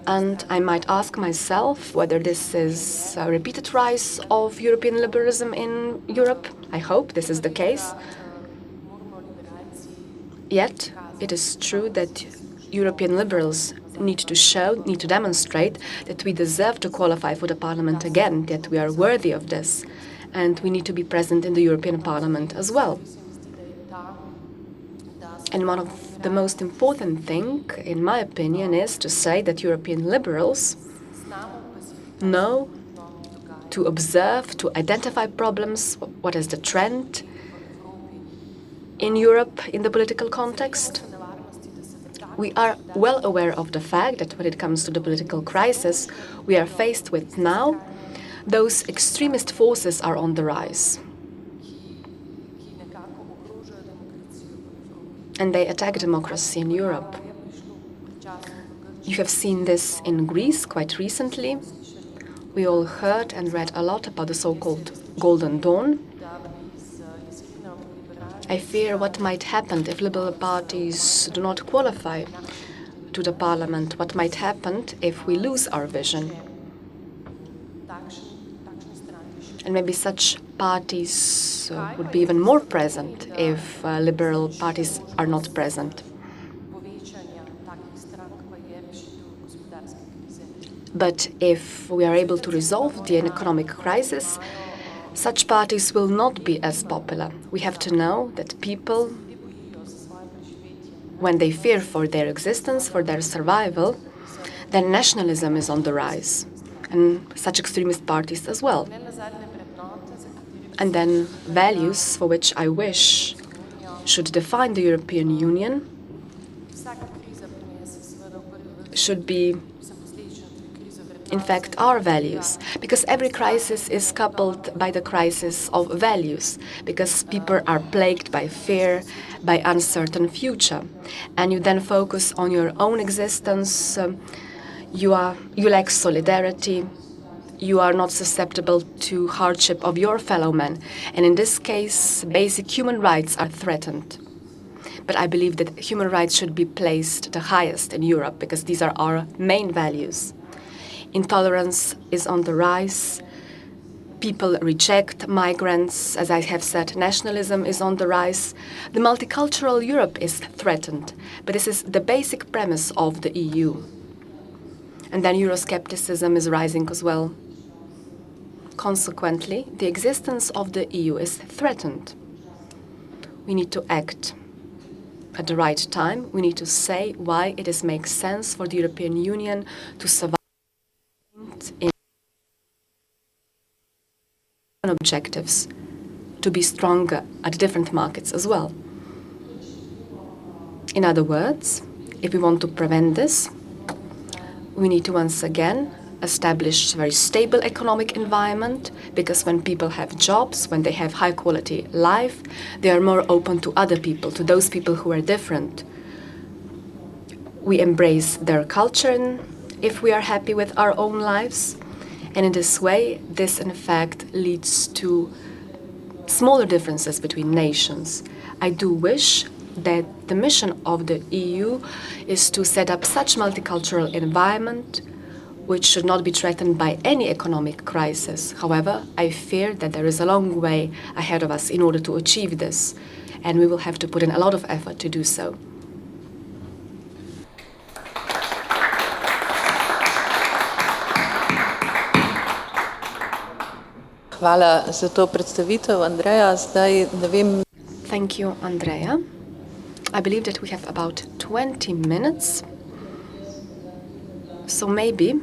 And I might ask myself whether this is a repeated rise of European liberalism in Europe. I hope this is the case. Yet, it is true that European liberals need to demonstrate that we deserve to qualify for the parliament again, that we are worthy of this, and we need to be present in the European Parliament as well. And one of the most important thing, in my opinion, is to say that European liberals know to observe, to identify problems, what is the trend in Europe in the political context. We are well aware of the fact that when it comes to the political crisis we are faced with now, those extremist forces are on the rise. And they attack democracy in Europe. You have seen this in Greece quite recently. We all heard and read a lot about the so-called Golden Dawn. I fear what might happen if liberal parties do not qualify to the parliament, what might happen if we lose our vision. And maybe such parties would be even more present if liberal parties are not present. But if we are able to resolve the economic crisis, such parties will not be as popular. We have to know that people, when they fear for their existence, for their survival, then nationalism is on the rise, and such extremist parties as well. And then values for which I wish should define the European Union should be, in fact, our values, because every crisis is coupled by the crisis of values, because people are plagued by fear, by uncertain future, and you then focus on your own existence. You lack solidarity. You are not susceptible to hardship of your fellow man, and in this case, basic human rights are threatened. But I believe that human rights should be placed the highest in Europe because these are our main values. Intolerance is on the rise. People reject migrants. As I have said, nationalism is on the rise. The multicultural Europe is threatened. But this is the basic premise of the EU. And then Euroscepticism is rising as well. Consequently, the existence of the EU is threatened. We need to act at the right time. We need to say why it makes sense for the European Union to survive in objectives, to be stronger at different markets as well. In other words, if we want to prevent this, we need to once again establish a very stable economic environment, because when people have jobs, when they have high quality life, they are more open to other people, to those people who are different. We embrace their culture if we are happy with our own lives. And in this way, this in fact leads to smaller differences between nations. I do wish that the mission of the EU is to set up such multicultural environment which should not be threatened by any economic crisis. However, I fear that there is a long way ahead of us in order to achieve this, and we will have to put in a lot of effort to do so. Hvala za to predstavitev, Andreja. Zdaj ne vem. Thank you, Andrea. I believe that we have about 20 minutes. So maybe,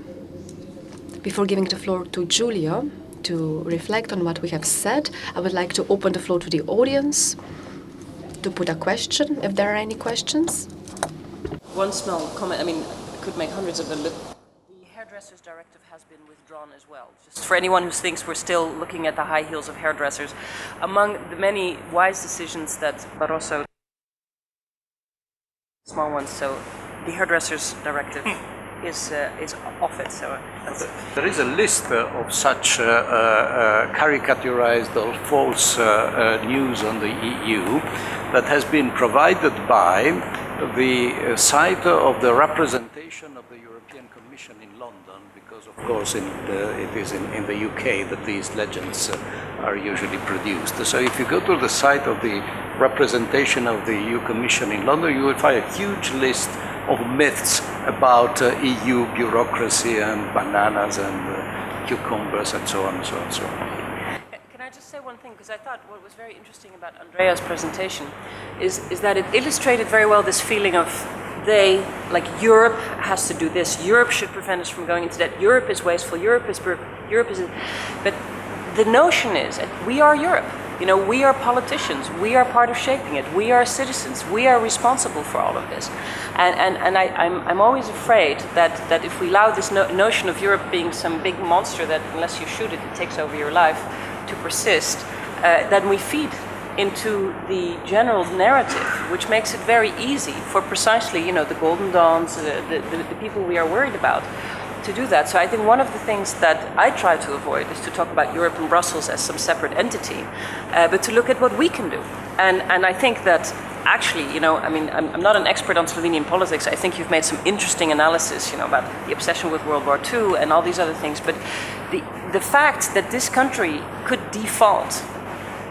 before giving the floor to Giulio to reflect on what we have said, I would like to open the floor to the audience to put a question, if there are any questions. One small comment, I mean, I could make hundreds of them, but the hairdressers directive has been withdrawn as well. Just for anyone who thinks we're still looking at the high heels of hairdressers, among the many wise decisions that Barroso, small ones, so the hairdressers directive is off it. So there is a list of such caricaturized or false news on the EU that has been provided by the site of the representation of the European Commission in London, because of course it is in the UK that these legends are usually produced. So if you go to the site of the representation of the EU Commission in London, you will find a huge list of myths about EU bureaucracy and bananas and cucumbers and so on and so on and so on. Can I just say one thing? Because I thought what was very interesting about Andrea's presentation is that it illustrated very well this feeling of Europe has to do this, Europe should prevent us from going into debt, Europe is wasteful, Europe is, but the notion is that we are Europe. You know, we are politicians, we are part of shaping it, we are citizens, we are responsible for all of this. And I'm always afraid that if we allow this notion of Europe being some big monster that unless you shoot it, it takes over your life to persist, then we feed into the general narrative, which makes it very easy for precisely, the Golden Dawns, the people we are worried about, to do that. So I think one of the things that I try to avoid is to talk about Europe and Brussels as some separate entity, but to look at what we can do. And I think that actually, I'm not an expert on Slovenian politics. I think you've made some interesting analysis, about the obsession with World War II and all these other things. But the fact that this country could default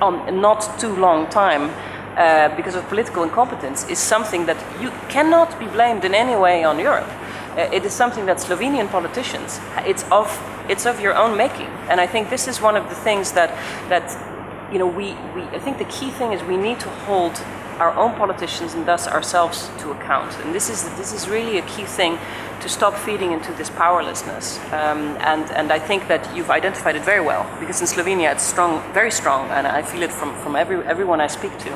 on not too long time because of political incompetence is something that you cannot be blamed in any way on Europe. It is something that Slovenian politicians, it's of your own making. And I think this is one of the things that I think the key thing is we need to hold our own politicians and thus ourselves to account. And this is really a key thing to stop feeding into this powerlessness. And I think that you've identified it very well, because in Slovenia it's strong, very strong, and I feel it from everyone I speak to.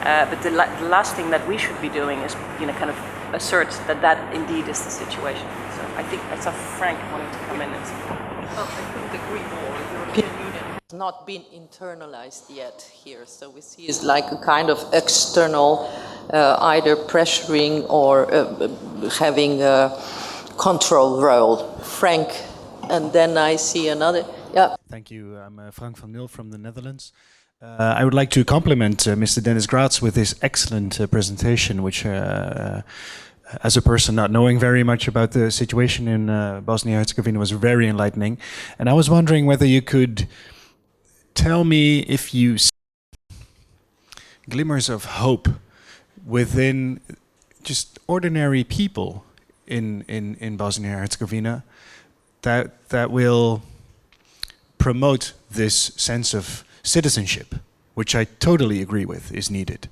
But the last thing that we should be doing is kind of assert that that indeed is the situation. So I think I saw Frank wanting to come in. Well, I couldn't agree more. The European Union has not been internalized yet here, so we see it's like a kind of external, either pressuring or having a control role. Frank, and then I see another. Yeah. Thank you. I'm Frank van Nil from the Netherlands. I would like to compliment Mr. Dennis Graats with his excellent presentation, which, as a person not knowing very much about the situation in Bosnia-Herzegovina, was very enlightening. And I was wondering whether you could tell me if you see glimmers of hope within just ordinary people in Bosnia-Herzegovina that will promote this sense of citizenship, which I totally agree with is needed.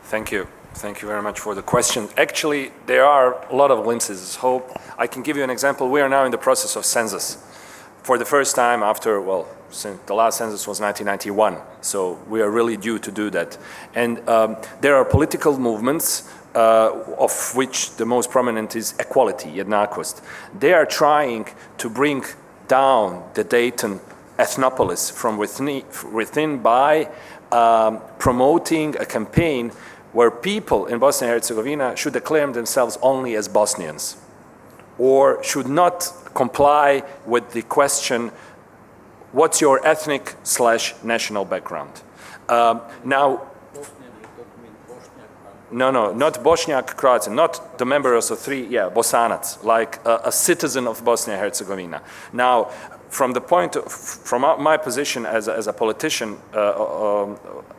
Thank you. Thank you very much for the question. Actually, there are a lot of glimpses of hope. I can give you an example. We are now in the process of census. For the first time after, well, since the last census was 1991, so we are really due to do that. And there are political movements of which the most prominent is Equality, Jednakost. They are trying to bring down the Dayton ethnopolis from within by promoting a campaign where people in Bosnia and Herzegovina should declare themselves only as Bosnians, or should not comply with the question, what's your ethnic/national background? Now, no, not Bosniak Croatian, not the members of three, Bosanac, like a citizen of Bosnia and Herzegovina. Now, from my position as a politician,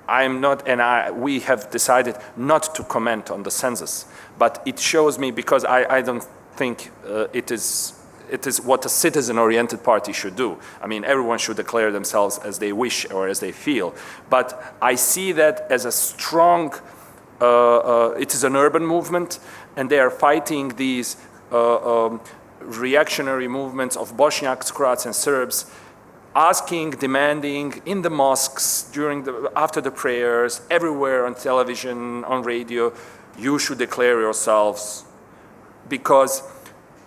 I'm not, and we have decided not to comment on the census, but it shows me, because I don't think it is what a citizen-oriented party should do. I mean, everyone should declare themselves as they wish or as they feel, but I see that as a strong, it is an urban movement, and they are fighting these reactionary movements of Bosniaks, Croats, and Serbs, asking, demanding in the mosques, after the prayers, everywhere on television, on radio, you should declare yourselves, because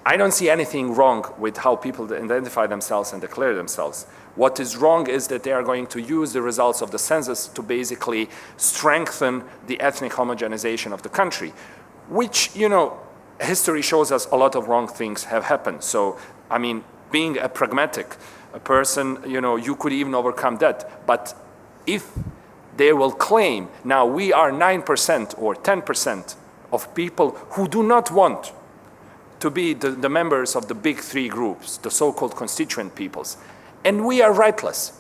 I don't see anything wrong with how people identify themselves and declare themselves. What is wrong is that they are going to use the results of the census to basically strengthen the ethnic homogenization of the country, which, history shows us a lot of wrong things have happened. So, I mean, being a pragmatic person, you could even overcome that. But if they will claim, now we are 9% or 10% of people who do not want to be the members of the big three groups, the so-called constituent peoples, and we are rightless.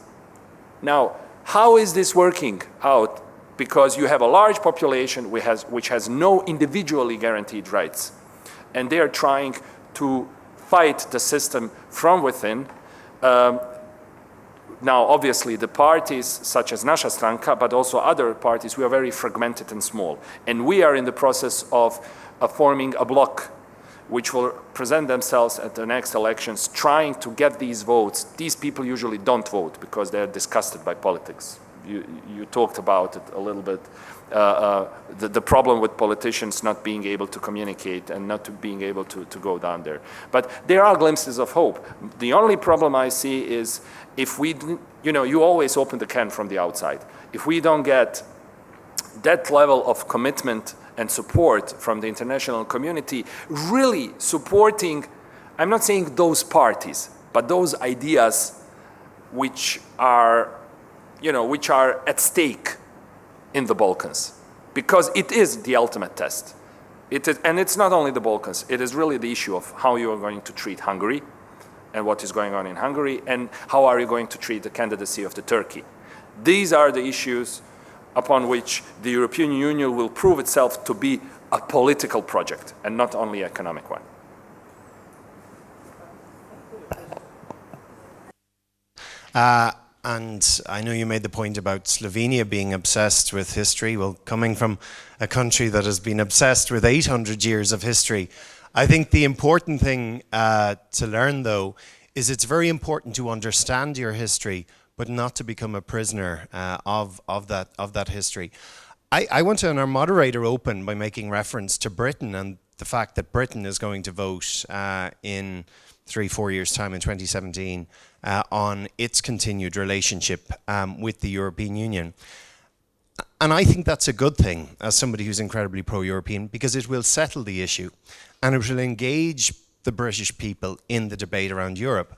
Now, how is this working out? Because you have a large population which has no individually guaranteed rights, and they are trying to fight the system from within. Now, obviously, the parties such as Naša stranka, but also other parties, we are very fragmented and small. And we are in the process of forming a bloc which will present themselves at the next elections, trying to get these votes. These people usually don't vote because they're disgusted by politics. You talked about it a little bit, the problem with politicians not being able to communicate and not being able to go down there. But there are glimpses of hope. The only problem I see is if we, you always open the can from the outside. If we don't get that level of commitment and support from the international community, really supporting, I'm not saying those parties, but those ideas which are at stake in the Balkans, because it is the ultimate test. And it's not only the Balkans, it is really the issue of how you are going to treat Hungary and what is going on in Hungary, and how are you going to treat the candidacy of the Turkey. These are the issues upon which the European Union will prove itself to be a political project and not only an economic one. And I know you made the point about Slovenia being obsessed with history. Well, coming from a country that has been obsessed with 800 years of history, I think the important thing to learn, though, is it's very important to understand your history, but not to become a prisoner of that history. I want to, and our moderator, open by making reference to Britain and the fact that Britain is going to vote in 3-4 years' time in 2017 on its continued relationship with the European Union. And I think that's a good thing as somebody who's incredibly pro-European, because it will settle the issue and it will engage the British people in the debate around Europe.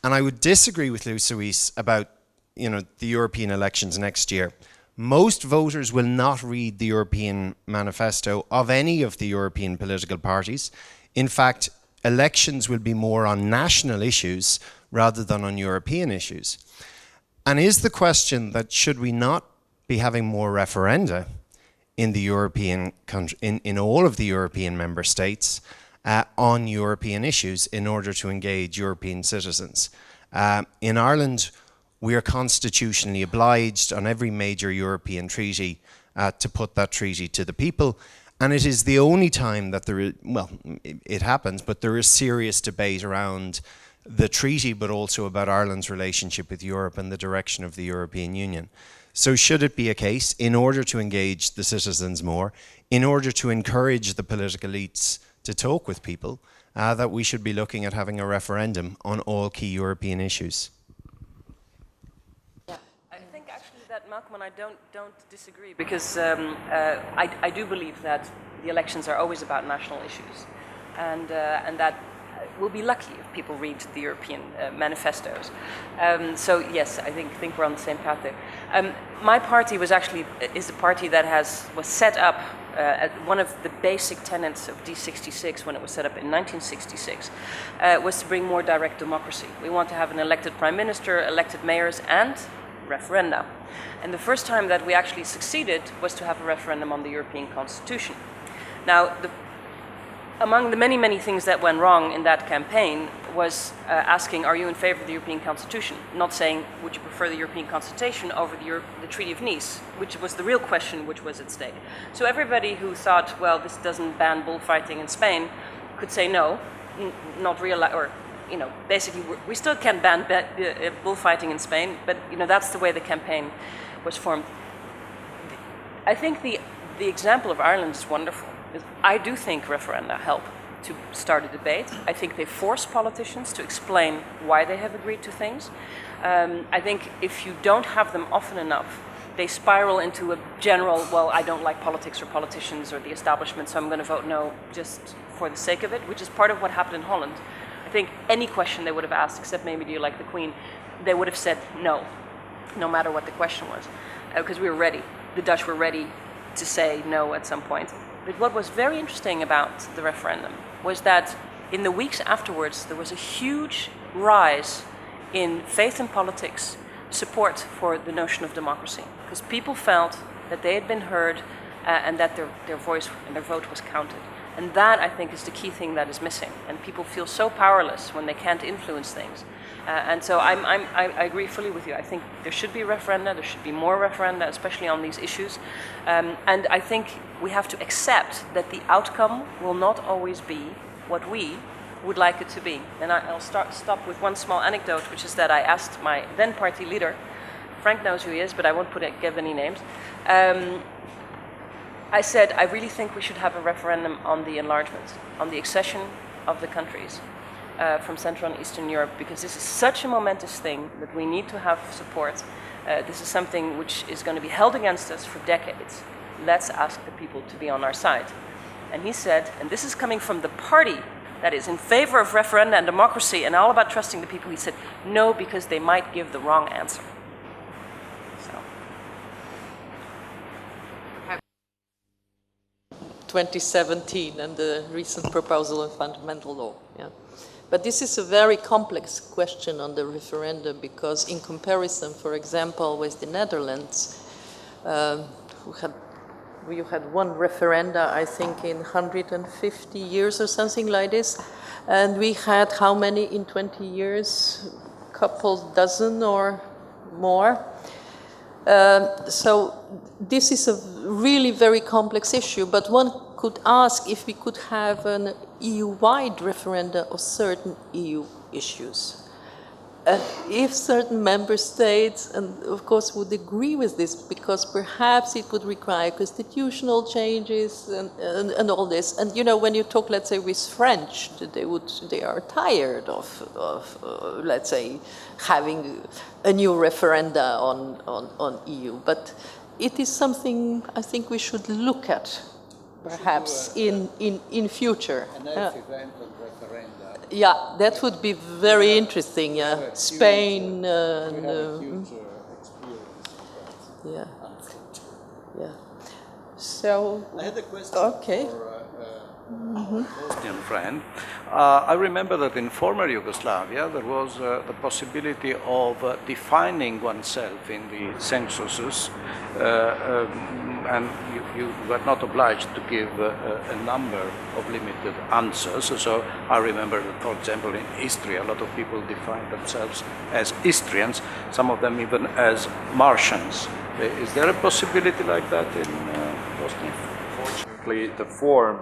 And I would disagree with Luis about, the European elections next year. Most voters will not read the European manifesto of any of the European political parties. In fact, elections will be more on national issues rather than on European issues. And is the question that should we not be having more referenda in the European country, in all of the European member states on European issues in order to engage European citizens? In Ireland, we are constitutionally obliged on every major European treaty to put that treaty to the people. And it is the only time that there is, well, it happens, but there is serious debate around the treaty, but also about Ireland's relationship with Europe and the direction of the European Union. So should it be a case, in order to engage the citizens more, in order to encourage the political elites to talk with people, that we should be looking at having a referendum on all key European issues? I think actually that, Malcolm, and I don't disagree, because I do believe that the elections are always about national issues, and that we'll be lucky if people read the European manifestos. So yes, I think we're on the same path there. My party is a party that was set up. One of the basic tenets of D66, when it was set up in 1966, was to bring more direct democracy. We want to have an elected prime minister, elected mayors, and referenda. And the first time that we actually succeeded was to have a referendum on the European Constitution. Now, among the many, many things that went wrong in that campaign was asking, are you in favor of the European Constitution? Not saying, would you prefer the European Constitution over the Treaty of Nice, which was the real question which was at stake. So everybody who thought, well, this doesn't ban bullfighting in Spain, could say no, not realize, or, basically we still can ban bullfighting in Spain, but, that's the way the campaign was formed. I think the example of Ireland is wonderful. I do think referenda help to start a debate. I think they force politicians to explain why they have agreed to things. I think if you don't have them often enough, they spiral into a general, well, I don't like politics or politicians or the establishment, so I'm going to vote no just for the sake of it, which is part of what happened in Holland. I think any question they would have asked, except maybe do you like the Queen, they would have said no matter what the question was, because we were ready. The Dutch were ready to say no at some point. But what was very interesting about the referendum was that in the weeks afterwards, there was a huge rise in faith in politics, support for the notion of democracy, because people felt that they had been heard and that their voice and their vote was counted. And that, I think, is the key thing that is missing. And people feel so powerless when they can't influence things. And so I agree fully with you. I think there should be referenda, there should be more referenda, especially on these issues. And I think we have to accept that the outcome will not always be what we would like it to be. And I'll stop with one small anecdote, which is that I asked my then party leader, Frank knows who he is, but I won't give any names. I said, I really think we should have a referendum on the enlargement, on the accession of the countries from Central and Eastern Europe, because this is such a momentous thing that we need to have support. This is something which is going to be held against us for decades. Let's ask the people to be on our side. And he said, and this is coming from the party that is in favor of referenda and democracy and all about trusting the people, he said, no, because they might give the wrong answer. So. 2017 and the recent proposal on fundamental law. Yeah. But this is a very complex question on the referendum, because in comparison, for example, with the Netherlands, you had one referenda, I think, in 150 years or something like this. And we had how many in 20 years? A couple dozen or more. So this is a really very complex issue, but one could ask if we could have an EU-wide referenda of certain EU issues. if certain member states, and of course would agree with this, because perhaps it would require constitutional changes and all this. And you know, when you talk, let's say, with French, they are tired of let's say, having a new referenda on EU. But it is something I think we should look at, perhaps in future. Yeah, that would be very interesting. Yeah, Spain. Yeah, yeah. So. I had a question okay. for Bosnian friend. I remember that in former Yugoslavia there was the possibility of defining oneself in the censuses, and you were not obliged to give a number of limited answers. So I remember that, for example, in Istria, a lot of people defined themselves as Istrians, some of them even as Martians. Is there a possibility like that in Bosnia? Fortunately, the form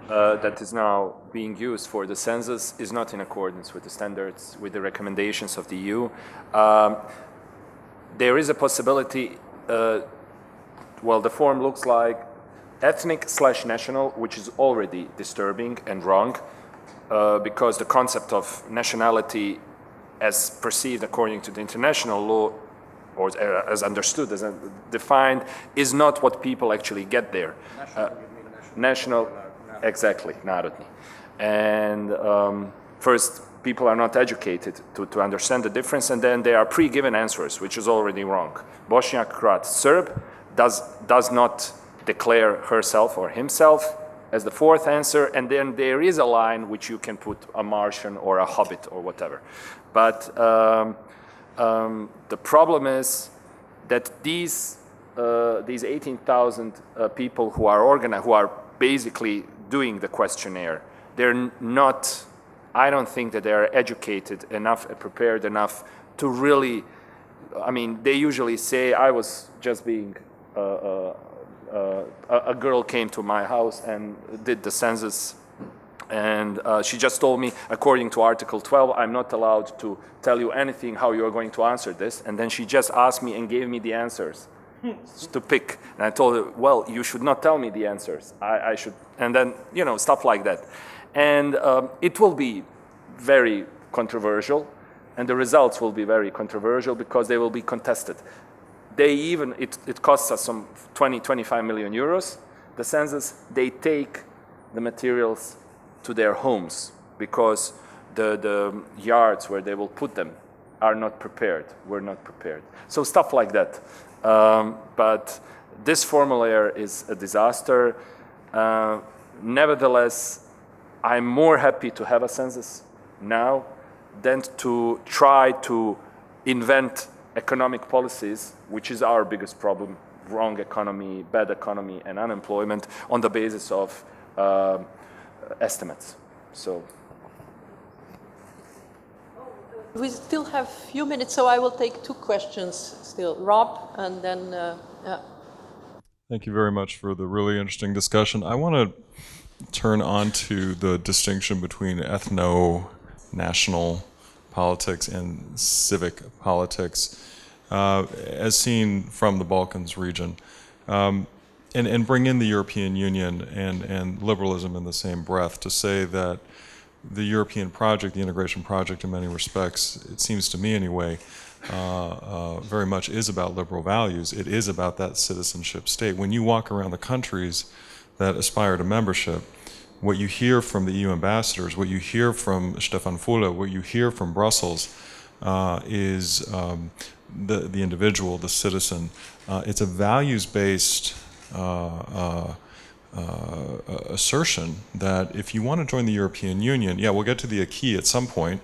that is now being used for the census is not in accordance with the standards, with the recommendations of the EU. There is a possibility, well, the form looks like ethnic/national, which is already disturbing and wrong, because the concept of nationality as perceived according to the international law, or as understood, as defined, is not what people actually get there. National, exactly, narodni. And first, people are not educated to understand the difference, and then there are pre-given answers, which is already wrong. Bosniak, Croat, Serb does not declare herself or himself as the fourth answer, and then there is a line which you can put a Martian or a Hobbit or whatever. But the problem is that these 18,000 people who are organized, who are basically doing the questionnaire, they're not, I don't think that they're educated enough, prepared enough to really, I mean, they usually say, I was just being, a girl came to my house and did the census, and she just told me, according to Article 12, I'm not allowed to tell you anything how you're going to answer this, and then she just asked me and gave me the answers to pick. And I told her, well, you should not tell me the answers. I should, and then, you know, stuff like that. And it will be very controversial, and the results will be very controversial because they will be contested. They even, it costs us some 25 million euros. The census, they take the materials to their homes because the yards where they will put them are not prepared, were not prepared. So stuff like that. But this formulaire is a disaster. Nevertheless, I'm more happy to have a census now than to try to invent economic policies, which is our biggest problem, wrong economy, bad economy, and unemployment on the basis of estimates. So. We still have a few minutes, so I will take two questions still. Rob, and then, yeah. Thank you very much for the really interesting discussion. I want to turn on to the distinction between ethno-national politics and civic politics, as seen from the Balkans region, and bring in the European Union and liberalism in the same breath to say that the European project, the integration project in many respects, it seems to me anyway, very much is about liberal values. It is about that citizenship state. When you walk around the countries that aspire to membership, what you hear from the EU ambassadors, what you hear from Stefan Füle, what you hear from Brussels is the individual, the citizen. It's a values-based assertion that if you want to join the European Union, yeah, we'll get to the acquis at some point,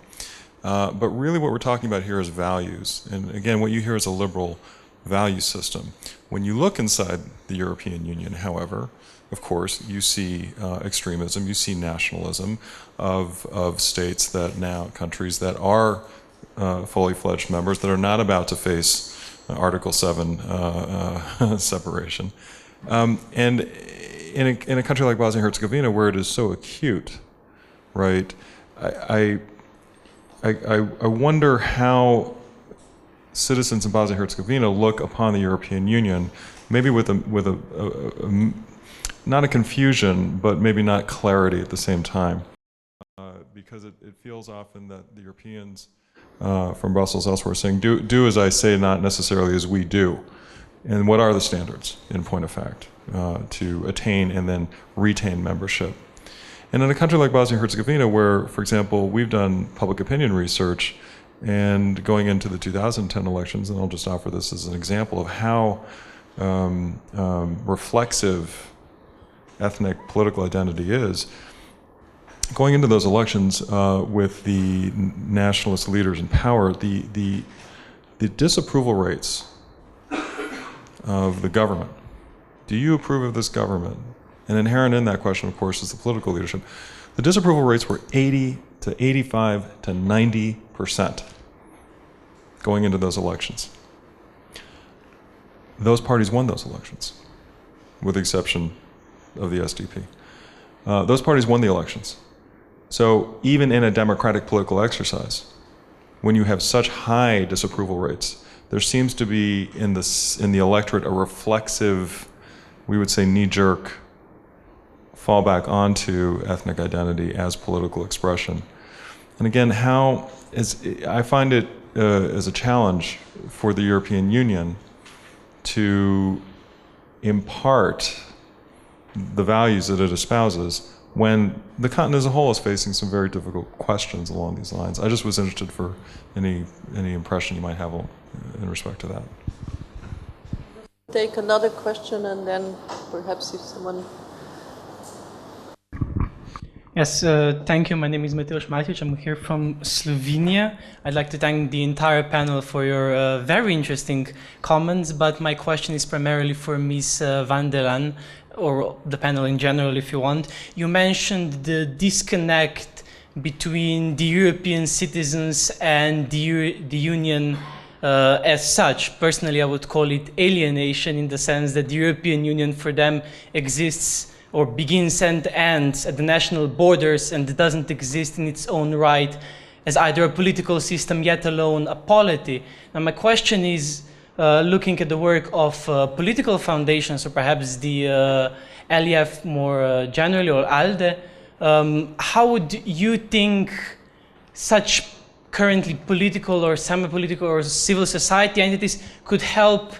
but really what we're talking about here is values. And again, what you hear is a liberal value system. When you look inside the European Union, however, of course, you see extremism, you see nationalism of states that now, countries that are fully fledged members that are not about to face Article 7 separation. And in a country like Bosnia-Herzegovina, where it is so acute, right, I I wonder how citizens in Bosnia-Herzegovina look upon the European Union, maybe with a not a confusion, but maybe not clarity at the same time. Because it feels often that the Europeans from Brussels elsewhere are saying, do as I say, not necessarily as we do. And what are the standards, in point of fact, to attain and then retain membership? And in a country like Bosnia-Herzegovina, where, for example, we've done public opinion research, and going into the 2010 elections, and I'll just offer this as an example of how reflexive ethnic political identity is. Going into those elections with the nationalist leaders in power, the disapproval rates of the government. Do you approve of this government? And inherent in that question, of course, is the political leadership. The disapproval rates were 80 to 85 to 90% going into those elections. Those parties won those elections, with the exception of the SDP. Those parties won the elections. So even in a democratic political exercise, when you have such high disapproval rates, there seems to be in the electorate a reflexive, we would say knee-jerk fallback onto ethnic identity as political expression. And again, I find it as a challenge for the European Union to impart the values that it espouses when the continent as a whole is facing some very difficult questions along these lines. I just was interested for any impression you might have in respect to that. Take another question and then perhaps if someone... Yes, thank you. My name is Mateusz Matic. I'm here from Slovenia. I'd like to thank the entire panel for your very interesting comments, but my question is primarily for Ms. van der Laan, or the panel in general, if you want. You mentioned the disconnect between the European citizens and the Union as such. Personally, I would call it alienation, in the sense that the European Union for them exists or begins and ends at the national borders and doesn't exist in its own right as either a political system, yet alone a polity. Now my question is, looking at the work of political foundations, or perhaps the LEF more generally, or ALDE, how would you think such currently political or semi-political or civil society entities could help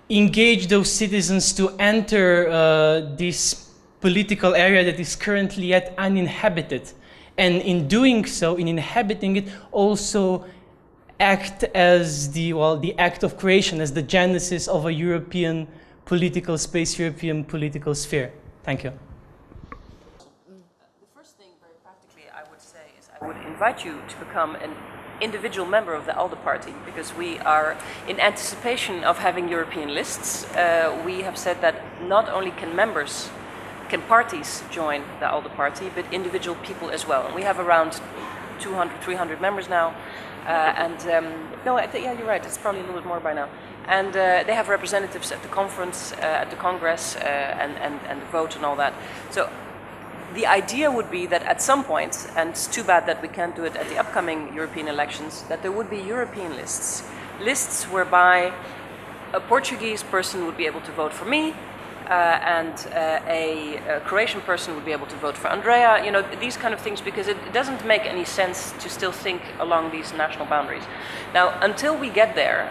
engage those citizens to enter this political area that is currently yet uninhabited, and in doing so, in inhabiting it, also act as the act of creation, as the genesis of a European political space, European political sphere? Thank you. The first thing, very practically, I would say is I would invite you to become an individual member of the ALDE party, because we are in anticipation of having European lists. We have said that not only can parties join the ALDE party, but individual people as well. And we have around 200, 300 members now. No, yeah, you're right, it's probably a little bit more by now. And they have representatives at the conference, at the Congress, and the vote and all that. So the idea would be that at some point, and it's too bad that we can't do it at the upcoming European elections, that there would be European lists. Lists whereby a Portuguese person would be able to vote for me, and a Croatian person would be able to vote for Andrea, you know, these kind of things, because it doesn't make any sense to still think along these national boundaries. Now, until we get there,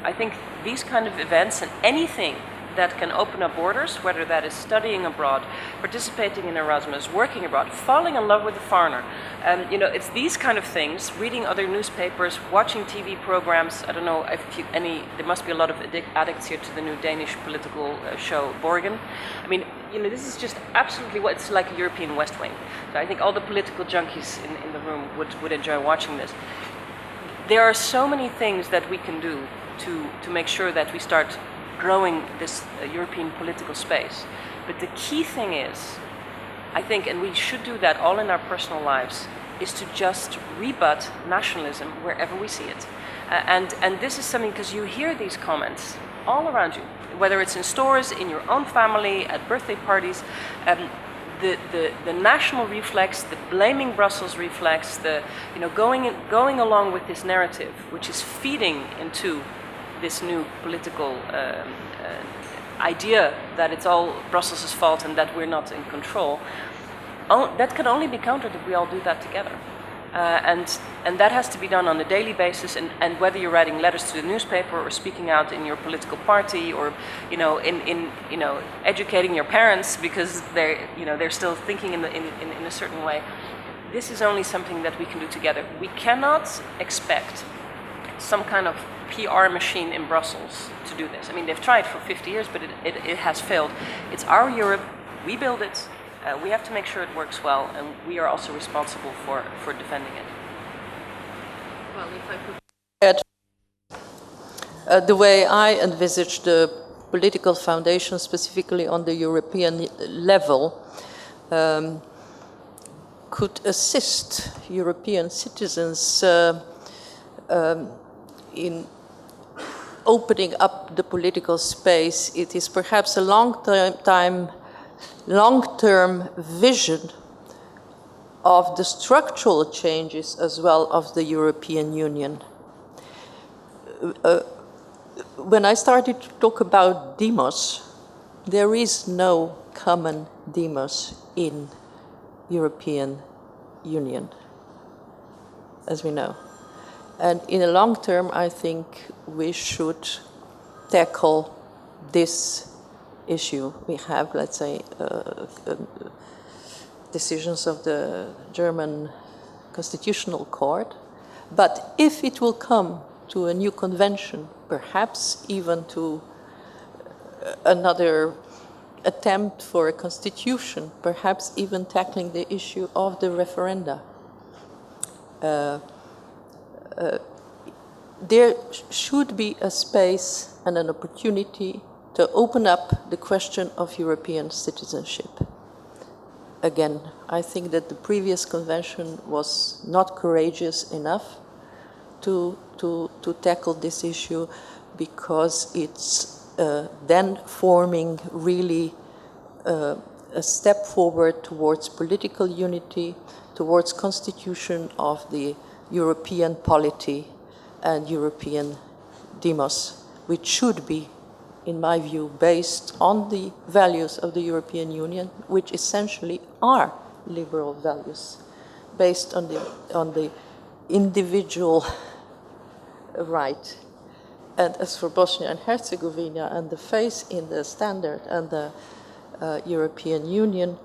I think these kind of events and anything that can open up borders, whether that is studying abroad, participating in Erasmus, working abroad, falling in love with a foreigner. You know, it's these kind of things, reading other newspapers, watching TV programs. I don't know if there must be a lot of addicts here to the new Danish political show, Borgen. I mean, you know, this is just absolutely what it's like a European West Wing. So I think all the political junkies in the room would enjoy watching this. There are so many things that we can do to make sure that we start growing this European political space. But the key thing is, I think, and we should do that all in our personal lives, is to just rebut nationalism wherever we see it. And this is something, because you hear these comments all around you, whether it's in stores, in your own family, at birthday parties. the national reflex, the blaming Brussels reflex, the going along with this narrative, which is feeding into this new political idea that it's all Brussels' fault and that we're not in control. That can only be countered if we all do that together. And that has to be done on a daily basis, and whether you're writing letters to the newspaper or speaking out in your political party, or educating your parents because they're still thinking in a certain way. This is only something that we can do together. We cannot expect some kind of PR machine in Brussels to do this. I mean, they've tried for 50 years, but it has failed. It's our Europe. We build it. We have to make sure it works well, and we are also responsible for defending it. Well, if I could add, the way I envisage the political foundation, specifically on the European level, could assist European citizens in opening up the political space. It is perhaps a long-term vision of the structural changes as well of the European Union. When I started to talk about demos, there is no common demos in European Union, as we know. And in the long term, I think we should tackle this issue. We have, let's say, decisions of the German Constitutional Court, but if it will come to a new convention, perhaps even to another attempt for a constitution, perhaps even tackling the issue of the referenda, there should be a space and an opportunity to open up the question of European citizenship. Again, I think that the previous convention was not courageous enough to tackle this issue, because it's then forming really a step forward towards political unity, towards constitution of the European polity and European demos, which should be, in my view, based on the values of the European Union, which essentially are liberal values, based on the individual right. And as for Bosnia and Herzegovina and the faith in the standard and the European Union,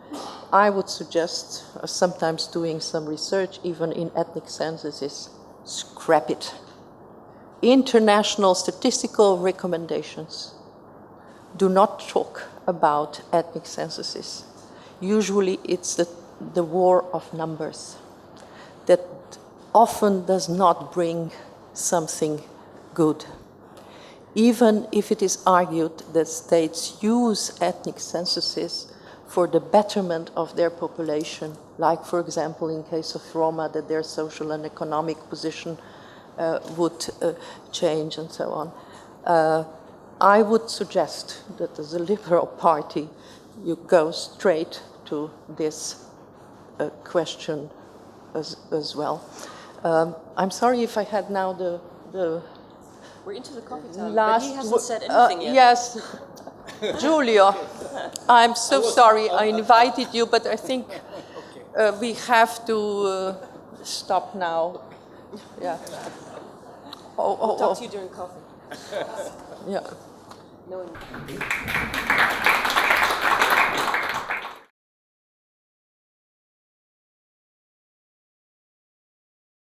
I would suggest, sometimes doing some research, even in ethnic censuses, scrap it. International statistical recommendations do not talk about ethnic censuses. Usually it's the war of numbers that often does not bring something good. Even if it is argued that states use ethnic censuses for the betterment of their population, like, for example, in case of Roma, that their social and economic position would change and so on. I would suggest that as a Liberal Party, you go straight to this question as well. I'm sorry if I had now the We're into the coffee time, last but he hasn't said anything yet. Yes, Giulio, I'm so sorry I invited you, but I think we have to stop now. Yeah. Talk to you during coffee. Yeah. No.